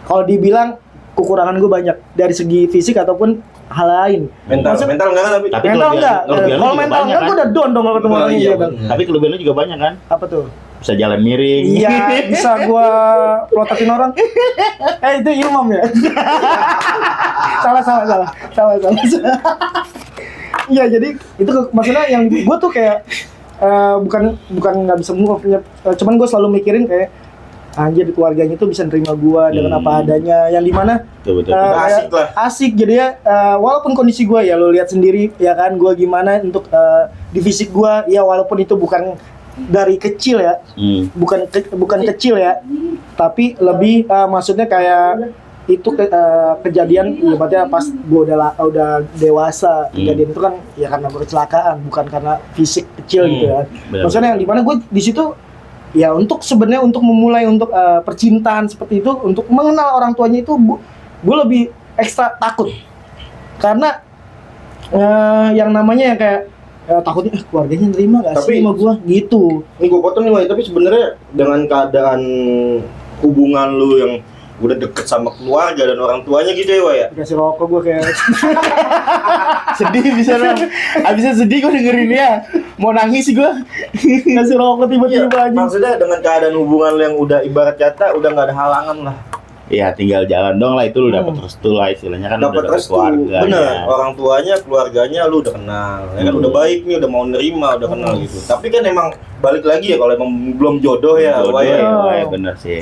kalau dibilang kekurangan gue banyak dari segi fisik ataupun hal lain. Mental Maksud- enggak tapi Tapi mental kelebihan- enggak. kelebihan lu Kalau juga mental banyak, enggak, kan? gue udah down dong kalau ketemu Oh, orang iya, dia kan. bener. Tapi kelebihan lu juga banyak kan? Apa tuh? bisa jalan miring. Iya, bisa gua plototin orang. Itu imam ya? salah. Iya, jadi itu maksudnya yang gua tuh kayak bukan nggak bisa move on, cuman gua selalu mikirin kayak anjir keluarganya tuh bisa nerima gua dengan apa adanya, yang dimana Betul. Asik lah. asik jadi ya, walaupun kondisi gua ya lo lihat sendiri ya kan, gua gimana untuk di fisik gua ya, walaupun itu bukan dari kecil ya, bukan kecil ya, tapi lebih maksudnya kayak itu kejadian ibaratnya pas gua udah dewasa. Kejadian itu kan ya karena gua kecelakaan, bukan karena fisik kecil gitu ya. Maksudnya yang dimana gua di situ ya untuk sebenarnya untuk memulai untuk percintaan seperti itu, untuk mengenal orang tuanya itu gue lebih ekstra takut karena yang namanya yang kayak takutnya keluarganya nerima gak sih sama gue gitu. Ini gue potong nih, Wai, tapi sebenarnya dengan keadaan hubungan lu yang udah deket sama keluarga dan orang tuanya gitu ya, Wai ya? Dikasih rokok gue kayak Sedih bisa dong. Abisnya sedih gue dengerin dia. Mau nangis gue. ngasih rokok tiba-tiba aja. Maksudnya dengan keadaan hubungan lu yang udah ibarat kata udah nggak ada halangan lah. Ya tinggal jalan dong lah, itu lu dapat restu lah istilahnya kan, Dapat udah dapet restu, keluarga. bener. Orang tuanya, keluarganya lu udah kenal, ya kan udah baik nih, udah mau nerima, udah kenal gitu. Tapi kan emang balik lagi ya kalau emang belum jodoh ya, Wai ya. Ya, bener sih.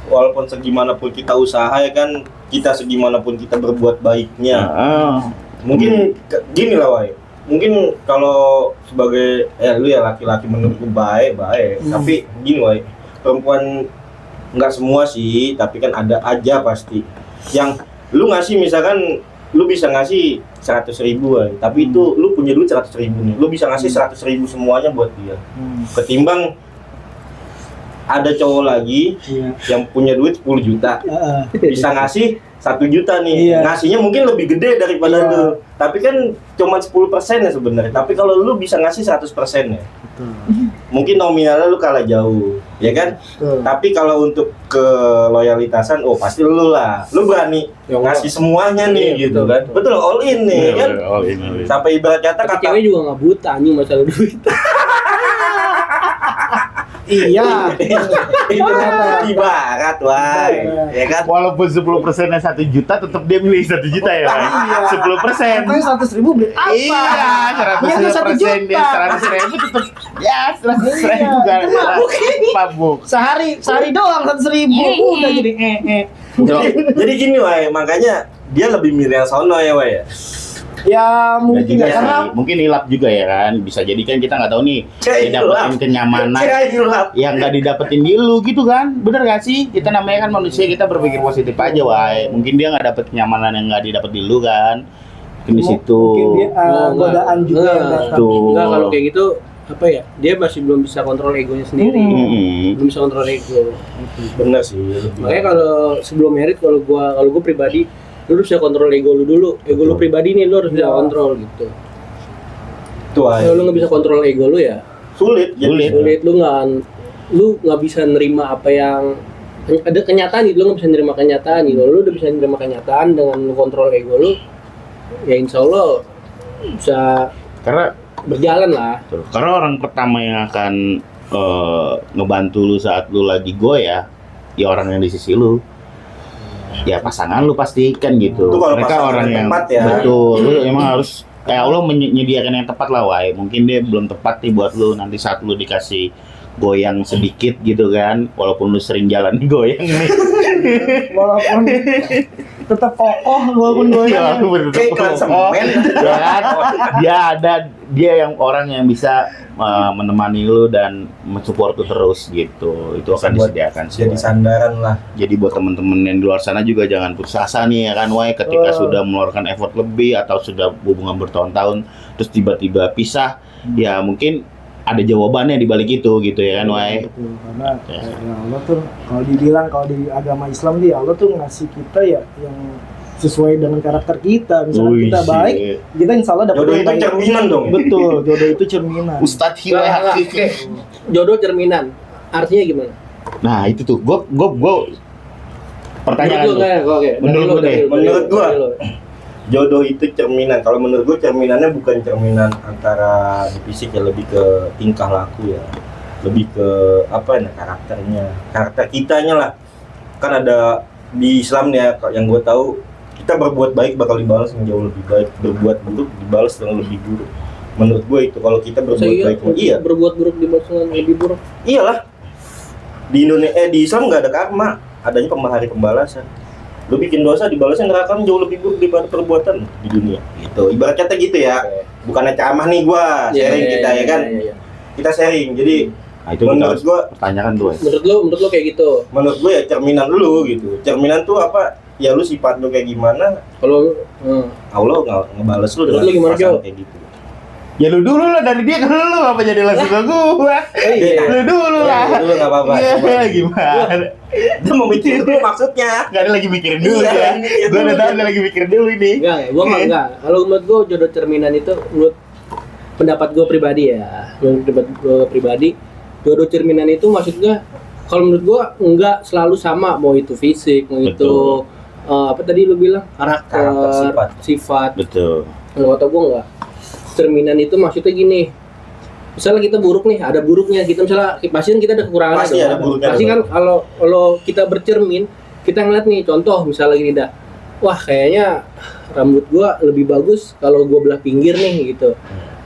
Walaupun segimanapun kita usaha ya kan, kita segimanapun kita berbuat baiknya. Mungkin gini lah, Wai. Mungkin kalau sebagai lu ya laki-laki menurutku baik, tapi gini, Wai. Perempuan nggak semua sih, tapi kan ada aja pasti yang lu ngasih, misalkan lu bisa ngasih 100.000 Wai, tapi itu lu punya duit 100.000 nih, lu bisa ngasih 100.000 semuanya buat dia. Ketimbang ada cowok lagi yang punya duit 10 juta bisa ngasih 1 juta nih, ngasihnya mungkin lebih gede daripada lu, tapi kan cuma 10% ya sebenarnya. Tapi kalau lu bisa ngasih 100% ya, mungkin nominalnya lu kalah jauh, ya kan? Tapi kalau untuk ke loyalitasan, oh pasti lu lah, lu berani ngasih semuanya nih, gitu kan? Betul, all in nih, kan? All in. Sampai ibarat kata Tapi cewek juga nggak buta anjing masalah duit. Iya. ibarat, Wai, ya kan? Walaupun 10%-nya 1 juta, tetap dia milih 1 juta ya. 10%. Makanya 100.000 beli apa? Iya, Yang 1 juta. dia 100.000 tetap ya 100.000 kan. Mabuk. Sehari doang 100.000 udah jadi Jadi gini, Wai, makanya dia lebih milih yang sono ya, Wai ya. Ya mungkin juga ya, karena sih. Mungkin hilap juga ya kan, bisa jadi kan kita nggak tahu nih dia dapetin kenyamanan yang nggak didapetin di lu gitu kan, bener gak sih? Kita namanya kan manusia, kita berpikir positif aja, Wai. Mungkin dia nggak dapet kenyamanan yang nggak didapat di lu kan, mungkin di situ. Mungkin dia godaan juga yang datang. Enggak, kalau kayak gitu apa ya, dia masih belum bisa kontrol egonya sendiri. Belum bisa kontrol ego. Bener sih. Makanya kalau sebelum merit, kalau gua pribadi, lu harus bisa kontrol ego lu dulu. Ego lu pribadi nih lu harus bisa kontrol gitu. Kalau lu nggak bisa kontrol ego lu ya sulit. Lu nggak bisa nerima apa yang ada kenyataan gitu. Lu nggak bisa nerima kenyataan gitu. Lu udah bisa nerima kenyataan dengan lu kontrol ego lu, ya insya Allah bisa Karena berjalan lah. Karena orang pertama yang akan ngebantu lu saat lu lagi goyah, ya orang yang di sisi lu. Ya pasangan lu pastikan gitu. Itu kalau mereka orang yang tepat ya. Betul. Lu emang harus kayak Allah menyediakan yang tepat lah, Wai. Mungkin dia belum tepat nih buat lu nanti saat lu dikasih goyang sedikit gitu kan, walaupun lu sering jalan goyang nih. Walaupun tetap kokoh walaupun goyang. Kayak iklan semen. Dia yang orang yang bisa menemani lu dan mensupport lu terus gitu. Itu akan disediakan sih. Jadi sandaran lah. Jadi buat temen-temen yang di luar sana juga jangan putus asa nih ya kan, Wai, ketika sudah mengeluarkan effort lebih atau sudah hubungan bertahun-tahun terus tiba-tiba pisah, ya mungkin ada jawabannya di balik itu gitu ya kan, Wai. Betul, karena ya Allah tuh kalau dibilang, kalau di agama Islam dia Allah tuh ngasih kita ya yang sesuai dengan karakter kita. Misalnya kita baik, kita insya Allah dapat jodoh itu cerminan dong. Betul, jodoh itu cerminan. Ustadz Hiwai Hakiki. Jodoh cerminan. Artinya gimana? Nah, itu tuh gua pertanyaan lu. Menurut gua jodoh itu cerminan. Kalau menurut gua cerminannya bukan cerminan antara di fisik ya, lebih ke tingkah laku ya. lebih ke apa ya, karakter kitanya lah. Kan ada di Islam nih ya, yang gue tahu, kita berbuat baik bakal dibalas yang jauh lebih baik, berbuat buruk dibalas dengan lebih buruk. Menurut gue itu, kalau kita berbuat baik, iya, berbuat buruk dibalas dengan lebih buruk. iyalah. Di Indonesia, di Islam nggak ada karma, adanya hari pembalasan. Lu bikin dosa dibalasnya neraka jauh lebih buruk daripada perbuatan di dunia. Gitu. Ibarat kata gitu ya. Bukannya ceramah nih gua, sharing kita ya kan. Kita sharing. Jadi Nah, itu menurut kita gua, pertanyakan tuh. Menurut lo kayak gitu. menurut gua ya cerminan lu gitu. Cerminan tuh apa? Ya lu sifat lu kayak gimana, Kalau Allah ngebales lu dengan Lu gimana, pasangan Jo? kayak gitu. Ya lu dulu lah, dari dia ke lu, apa jadi langsung ke gua? iya. Lu dulu lah. Ya, dulu nggak apa-apa. Iya, gimana? Dia mau mikir dulu maksudnya. Gak ada lagi mikirin dulu Iya, ya. iya, Gua udah dulu. tahu dia lagi mikirin dulu ini. Gua enggak. Kalau menurut gua jodoh cerminan itu, menurut pendapat gua pribadi ya. Menurut pendapat gua pribadi, jodoh cerminan itu maksudnya kalau menurut gua enggak selalu sama, mau itu fisik, mau itu Betul. apa tadi lu bilang karakter, Karakter, sifat. Betul. Kalau kata gua enggak. Cerminan itu maksudnya gini. Misalnya kita buruk nih, ada buruknya. Kita misalnya pasti kan kita ada kekurangan. Pasti ada buruknya, Pasti ada kan kalau kita bercermin, kita ngeliat nih contoh misalnya gini dah. Wah, kayaknya rambut gua lebih bagus kalau gua belah pinggir nih gitu.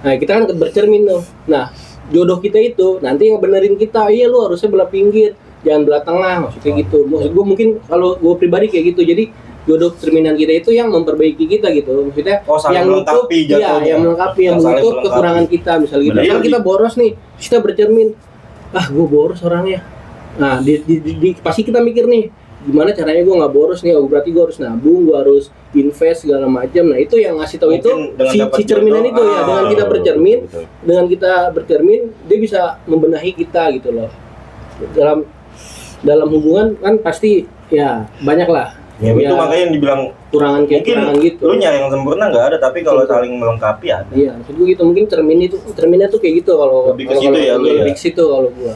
Nah, kita kan bercermin tuh. Nah, jodoh kita itu nanti yang benerin kita, iya lu harusnya belah pinggir, jangan belah tengah, maksudnya gitu. Maksud gua mungkin kalau gua pribadi kayak gitu. Jadi jodoh cerminan kita itu yang memperbaiki kita gitu. Maksudnya saling yang nutup, melengkapi iya, jatuhnya. yang melengkapi, yang Saling menutup melengkapi. kekurangan kita. Misalnya gitu. Benar. Misalnya kita boros nih, kita bercermin, gue boros orangnya. Nah, pasti kita mikir nih, gimana caranya gue nggak boros nih? Oh, berarti gue harus nabung, gue harus invest segala macam. Nah, itu yang ngasih tahu itu Mungkin dengan dapat si cerminan jodoh, itu ya. Dengan kita bercermin, Betul. dengan kita bercermin, dia bisa membenahi kita gitu loh. Dalam hubungan kan pasti ya banyak lah. Ya, itu makanya yang dibilang Kurangan kayak mungkin kurangan gitu. lu nyari yang sempurna nggak ada, tapi kalau saling melengkapi ada. Iya, maksud gue gitu. Mungkin cerminnya tuh kayak gitu kalau Lebih ke situ ya, lu ya? lebih ke situ kalau gua.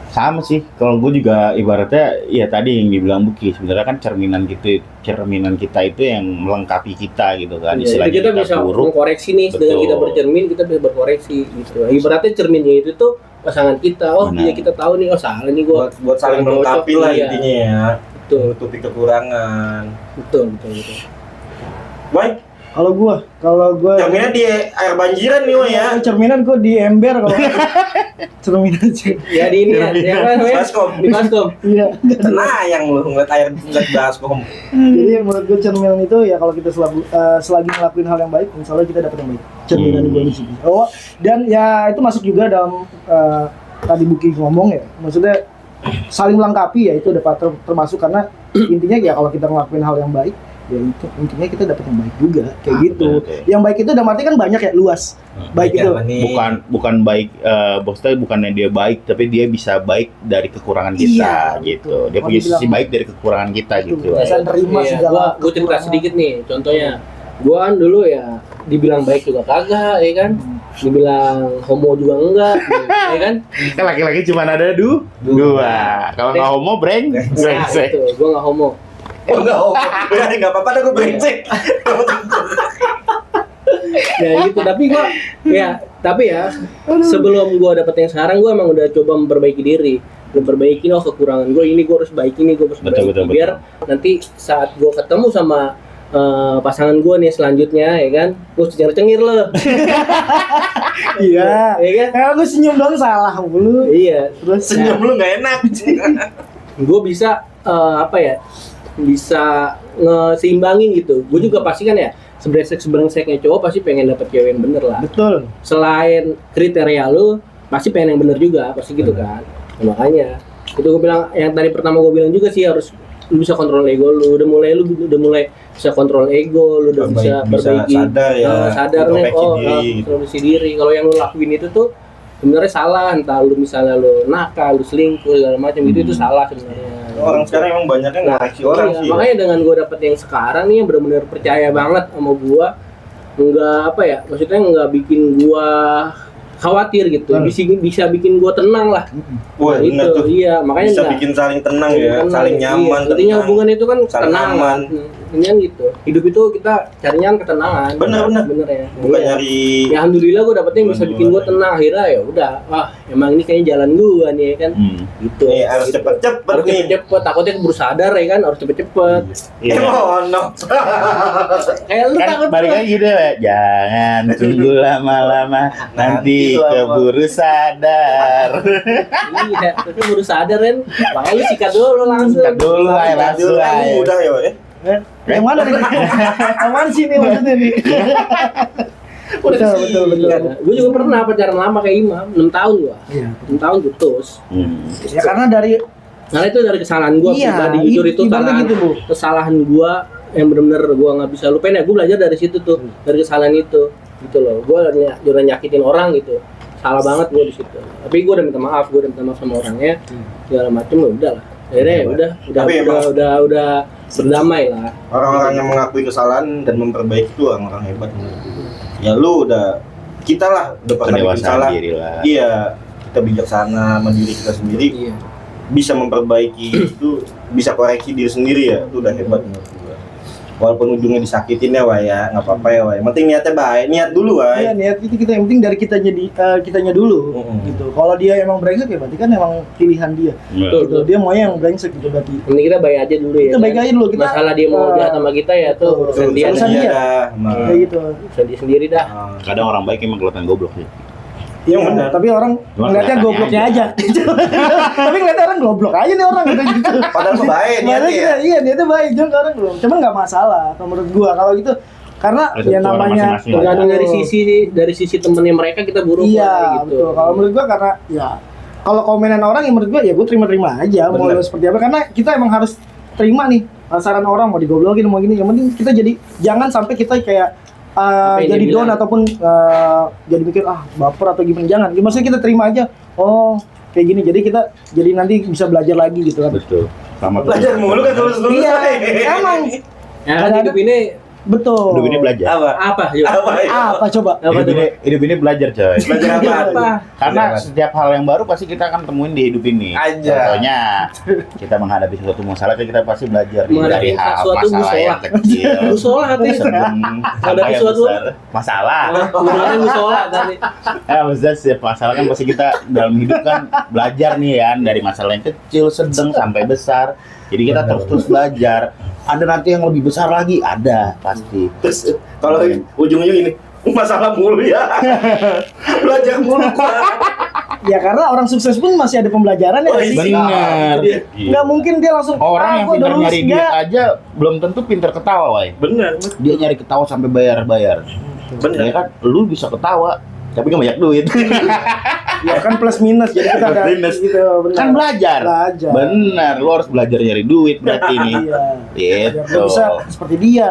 Sama sih, kalau gue juga ibaratnya ya tadi yang dibilang Buki, sebenarnya kan cerminan kita itu yang melengkapi kita gitu kan. Iya, Istilahnya kita bisa buruk. mengkoreksi nih dengan Betul. kita bercermin, kita bisa berkoreksi gitu. Ibaratnya cerminnya itu tuh pasangan kita. Oh, Benar. iya kita tahu nih, oh salah nih gua. Buat saling Cocok, melengkapi lah iya. intinya ya, Betul, menutupi kekurangan. betul. Baik, Kalau gua cerminnya di air banjiran nih, Woy, ya. cerminan gua di ember kalau cerminan aja. Ya di ini ya, ya kan, ya? Baskom. Di baskom. Iya. Tenayang lu ngeliat air, ngeliat baskom. Jadi menurut gue cerminan itu ya kalau kita selagi ngelakuin hal yang baik, insya Allah kita dapat yang baik. Cerminan gue di sini. Oh, dan ya itu masuk juga dalam tadi Buki ngomong ya. Maksudnya saling melengkapi ya itu dapat termasuk karena intinya ya kalau kita ngelakuin hal yang baik ya itu intinya kita dapat yang baik juga kayak gitu. betul. Yang baik itu udah arti kan banyak ya, luas. Baik itu. Bukan baik, maksudnya bukannya dia baik, tapi dia bisa baik dari kekurangan kita Iya, gitu. betul. Dia Kalau punya dibilang- sisi baik dari kekurangan kita gitu. Bisa nerima Iya, segala gua cerita kekurangan. sedikit nih, contohnya. Gua kan dulu ya dibilang baik juga kagak, ya kan? Dibilang homo juga enggak, ya kan? Kan laki-laki cuma ada dua. Kalau nggak homo, Nah, brengsek. itu, gua nggak homo. Oh enggak, nggak apa-apa dah gue brengsek. Ya gitu, tapi ya sebelum gua dapet yang sekarang, gua emang udah coba memperbaiki diri. Memperbaiki kekurangan gua ini, gua harus baik ini, gua harus Betul, perbaiki betul, biar nanti saat gua ketemu sama pasangan gua nih selanjutnya, ya kan? Gua cengir-cengir loh. Iya. Ya kan? Kalau gue senyum doang salah mulu. Iya. Terus Senyum lu nggak enak. Gue bisa bisa ngeseimbangin gitu. Gue juga pasti kan ya sebrengseknya cowok pasti pengen dapet cewek yang bener lah. betul. Selain kriteria lu pasti pengen yang bener juga, pasti gitu kan. Nah, makanya itu gue bilang, yang tadi pertama gue bilang juga sih, harus lu bisa kontrol ego lu. Udah mulai bisa kontrol ego lu, udah bisa perbaiki, sadar ya, sadar nih, introspeksi diri gitu. introspeksi diri. Kalau yang lu lakuin itu tuh sebenarnya salah, entah lu misalnya lu nakal, lu selingkuh segala macam, itu salah sebenarnya. Orang sekarang emang banyaknya ngoreksi orang Iya, sih. makanya dengan gue dapet yang sekarang nih yang benar-benar percaya banget sama gue, maksudnya nggak bikin gue khawatir gitu, bisa bikin gue tenang lah. Wah, Nah, bener tuh. iya makanya Bisa nggak- bikin saling tenang ya, tenang, saling nyaman. iya. Intinya tenang. hubungan itu kan Saling tenang. aman. ini kan gitu. Hidup itu kita carinya kan ketenangan. Bener ya. Bukan Iya. nyari Ya alhamdulillah gue dapetnya yang bisa bikin gue tenang. Akhirnya ya udah, emang ini kayaknya jalan gue nih ya kan. Gitu. nih harus Gitu. cepet-cepet Harus nih. cepet-cepet. Takutnya keburu sadar ya kan, harus cepet-cepet. Iya. no. Kayak lu Kan takut balik lagi gitu ya. Jangan tunggu lama-lama nanti Nanti lama. keburu sadar. Iya, tapi baru sadar kan. Makanya lu sikat dulu langsung. Sikat dulu, ay, langsung Dulu kan ay. udah ya. Yang mana nih? Yang mana sih nih maksudnya nih? Betul. Gue juga pernah pacaran lama kayak Imam, 6 tahun gua. Iya. 6 tahun putus. Ya karena dari Karena itu dari kesalahan gua Iya, pribadi, jujur itu ibaratnya kesalahan, gitu, Bu. kesalahan gua yang benar-benar gua nggak bisa lupain ya. Gua belajar dari situ tuh, dari kesalahan itu, gitu loh. Gua udah nyakitin orang gitu, salah banget gua di situ. Tapi gua udah minta maaf sama orangnya, segala macem ya udah lah. Akhirnya ya Tapi udah berdamai lah. Orang-orang yang mengakui kesalahan dan memperbaiki itu orang-orang hebat menurut gue. Ya lu kita lah udah pernah bikin Kedewasaan salah. diri lah. Iya, kita bijaksana sama diri kita sendiri, Iya. bisa memperbaiki itu, bisa koreksi diri sendiri ya, itu udah hebat menurut gue. Walaupun ujungnya disakitin ya, Wah ya, nggak apa-apa ya, Wah. Yang penting niatnya baik, niat dulu, Wah. Iya, niat itu kita yang penting dari kitanya dulu gitu. Kalau dia emang brengsek ya berarti kan emang pilihan dia. Gitu. Dia maunya yang brengsek gitu berarti. Ini kita baik aja dulu ya. Kita baik aja dulu, kita Masalah dia mau jahat sama kita ya tuh betul. urusan dia. Urusan dia. dah. Kayak gitu. Urusan dia sendiri dah. Kadang orang baik emang kelihatan goblok sih. Iya, benar. tapi orang Cuma ngeliatnya kelihatannya gobloknya aja. aja. Tapi ngeliatnya orang goblok aja nih orang gitu. Padahal mah baik Padahal niatnya ya. iya niatnya baik, cuma orang belum. Cuman nggak masalah kalau menurut gua kalau gitu karena Resep ya orang namanya masing-masing lah. Tergantung dari sisi temennya mereka kita buruk Iya, gitu. betul. Kalau menurut gua karena ya kalau komenan orang yang menurut gua ya gua terima-terima aja mau Bener. lu seperti apa karena kita emang harus terima nih saran orang mau digoblokin mau gini yang penting kita jadi jangan sampai kita kayak Apa yang jadi dia down bilang. ataupun jadi mikir baper atau gimana jangan. Maksudnya kita terima aja. Oh, kayak gini. Jadi kita jadi nanti bisa belajar lagi gitu kan. Betul. Sama Belajar mulu kan terus. Iya, emang Ya, Ada-ada. hidup ini betul. hidup ini belajar. Apa? apa? Yuk. Apa? Apa coba? Apa tuh? Hidup ini belajar coy. Belajar apa? Apa? Karena Belajar apa? setiap hal yang baru pasti kita akan temuin di hidup ini. Aja. Contohnya kita menghadapi suatu masalah kita pasti belajar nih Menghadapi dari hal suatu masalah yang musola. kecil. Musola tadi. Sebelum Menghadapi sampai yang suatu besar. Masalah. Gimana musola tadi? Maksudnya setiap masalah kan pasti kita dalam hidup kan belajar nih ya dari masalah yang kecil, sedang sampai besar. Jadi kita terus belajar. Ada nanti yang lebih besar lagi, ada pasti. Terus kalau ujung-ujung ini masalah mulu ya. Belajar mulu. Ya karena orang sukses pun masih ada pembelajaran ya. Oh, iya. Benar. Nggak mungkin dia langsung Orang yang gua pintar udah lulus, nyari duit nggak. aja belum tentu pintar ketawa, woy. Bener. Dia nyari ketawa sampai bayar-bayar. Bener. Ya kan, lu bisa ketawa, tapi nggak banyak duit. Ya kan plus minus jadi kita ada Plus minus. gitu benar. Kan belajar. Belajar. Benar, lu harus belajar nyari duit berarti nih. Iya. Biar Gitu. dia bisa seperti dia.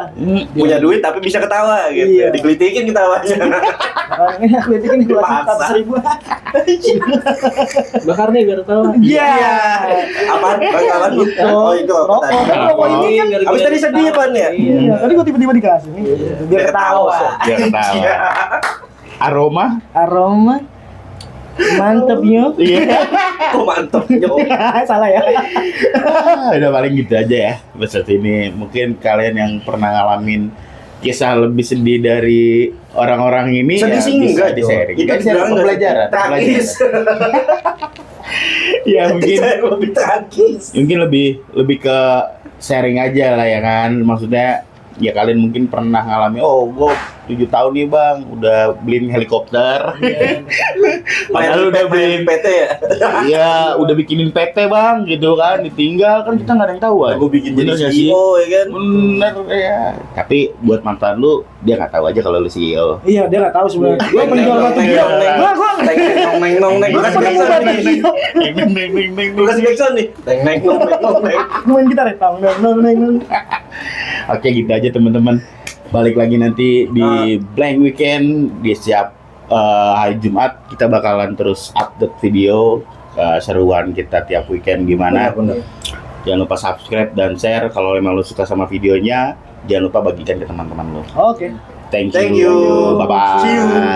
Punya duit tapi bisa ketawa gitu. Iya. Dikelitikin ketawanya. Makanya ini kritik ini dua Masa? ratus ribu. Bakar nih biar tahu. Iya. Apaan? Bakalan lu? Oh itu apa Rokok. tadi? Kan rokok ini kan. Abis tadi sedih Pan ya? Iya. Tadi gua tiba-tiba dikasih nih. Biar ketawa. Biar ketawa. Iya. Aroma? Aroma. Mantep yuk. Iya. Oh mantap. Yo. Salah ya. Udah paling gitu aja ya. Besok ini mungkin kalian yang pernah ngalamin kisah lebih sedih dari orang-orang ini Sedih sih bisa enggak, Jo. di-sharing. Itu Kan dibilang enggak pembelajaran. tragis. Ya mungkin Lebih tragis. mungkin lebih ke sharing aja lah ya kan. Maksudnya ya kalian mungkin pernah ngalami, oh gue 7 tahun nih bang udah beliin helikopter. Padahal udah beliin PT ya. Iya, udah bikinin PT bang, gitu kan, ditinggal kan kita nggak ada yang tahu kan. Gue bikin jadi Bener nggak sih? CEO ya kan. Bener ya. Tapi buat mantan lu, dia nggak tahu aja kalau lu CEO. Iya, dia nggak tahu sebenarnya. Gua penjual batu dia. Gua Neng neng. Gua Kasih pengen backsound batu nih. dia. Lu kasih backsound nih. Neng. Gua main gitar ya. Tang neng. Oke gitu aja teman-teman. Balik lagi nanti di Blank Weekend di setiap hari Jumat kita bakalan terus update video seruan kita tiap weekend gimana. Bener. Jangan lupa subscribe dan share kalau memang lu suka sama videonya. Jangan lupa bagikan ke teman-teman lu. Oke. Thank Thank you. Bye bye. See you.